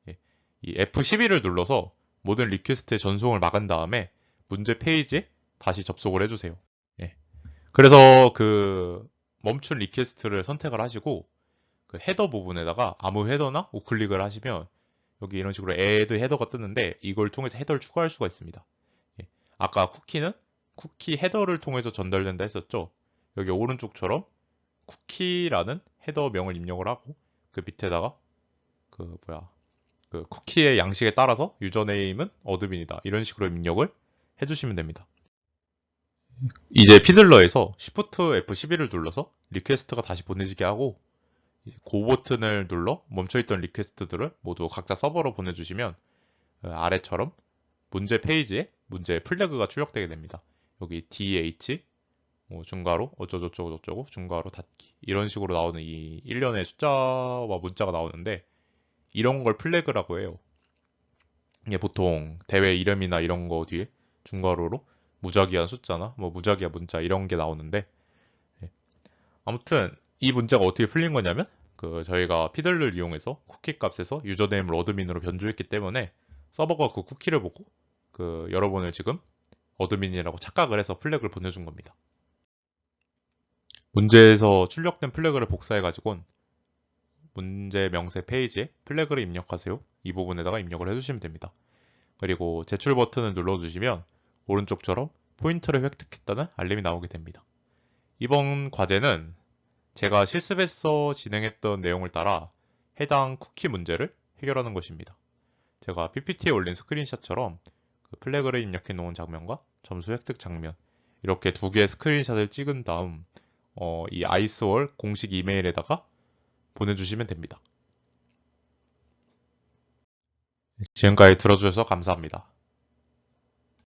예, 이 F12를 눌러서 모든 리퀘스트의 전송을 막은 다음에 문제 페이지에 다시 접속을 해주세요. 예, 그래서 그 멈춘 리퀘스트를 선택을 하시고 그 헤더 부분에다가 아무 헤더나 우클릭을 하시면 여기 이런 식으로 add 헤더가 뜨는데 이걸 통해서 헤더를 추가할 수가 있습니다. 예. 아까 쿠키는 쿠키 헤더를 통해서 전달된다 했었죠. 여기 오른쪽처럼 쿠키라는 헤더명을 입력을 하고 그 밑에다가 그 쿠키의 양식에 따라서 유저네임은 어드민이다 이런 식으로 입력을 해주시면 됩니다. 이제 피들러에서 Shift F11을 눌러서 리퀘스트가 다시 보내지게 하고 고 버튼을 눌러 멈춰있던 리퀘스트들을 모두 각자 서버로 보내주시면 아래처럼 문제 페이지에 문제 플래그가 출력되게 됩니다. 여기 DH 뭐 중괄호 어쩌고저쩌고 중괄호 닫기 이런 식으로 나오는 이 일련의 숫자와 문자가 나오는데 이런 걸 플래그라고 해요. 이게 보통 대회 이름이나 이런 거 뒤에 중괄호로 무작위한 숫자나 뭐 무작위한 문자 이런 게 나오는데 예. 아무튼 이 문제가 어떻게 풀린 거냐면 그 저희가 피들를 이용해서 쿠키 값에서 유저네임을 어드민으로 변조했기 때문에 서버가 그 쿠키를 보고 그 여러분을 지금 어드민이라고 착각을 해서 플래그를 보내준 겁니다. 문제에서 출력된 플래그를 복사해가지고 문제 명세 페이지에 플래그를 입력하세요. 이 부분에다가 입력을 해주시면 됩니다. 그리고 제출 버튼을 눌러주시면 오른쪽처럼 포인트를 획득했다는 알림이 나오게 됩니다. 이번 과제는 제가 실습에서 진행했던 내용을 따라 해당 쿠키 문제를 해결하는 것입니다. 제가 PPT에 올린 스크린샷처럼 그 플래그를 입력해 놓은 장면과 점수 획득 장면 이렇게 두 개의 스크린샷을 찍은 다음 이 아이스월 공식 이메일에다가 보내주시면 됩니다. 지금까지 들어주셔서 감사합니다.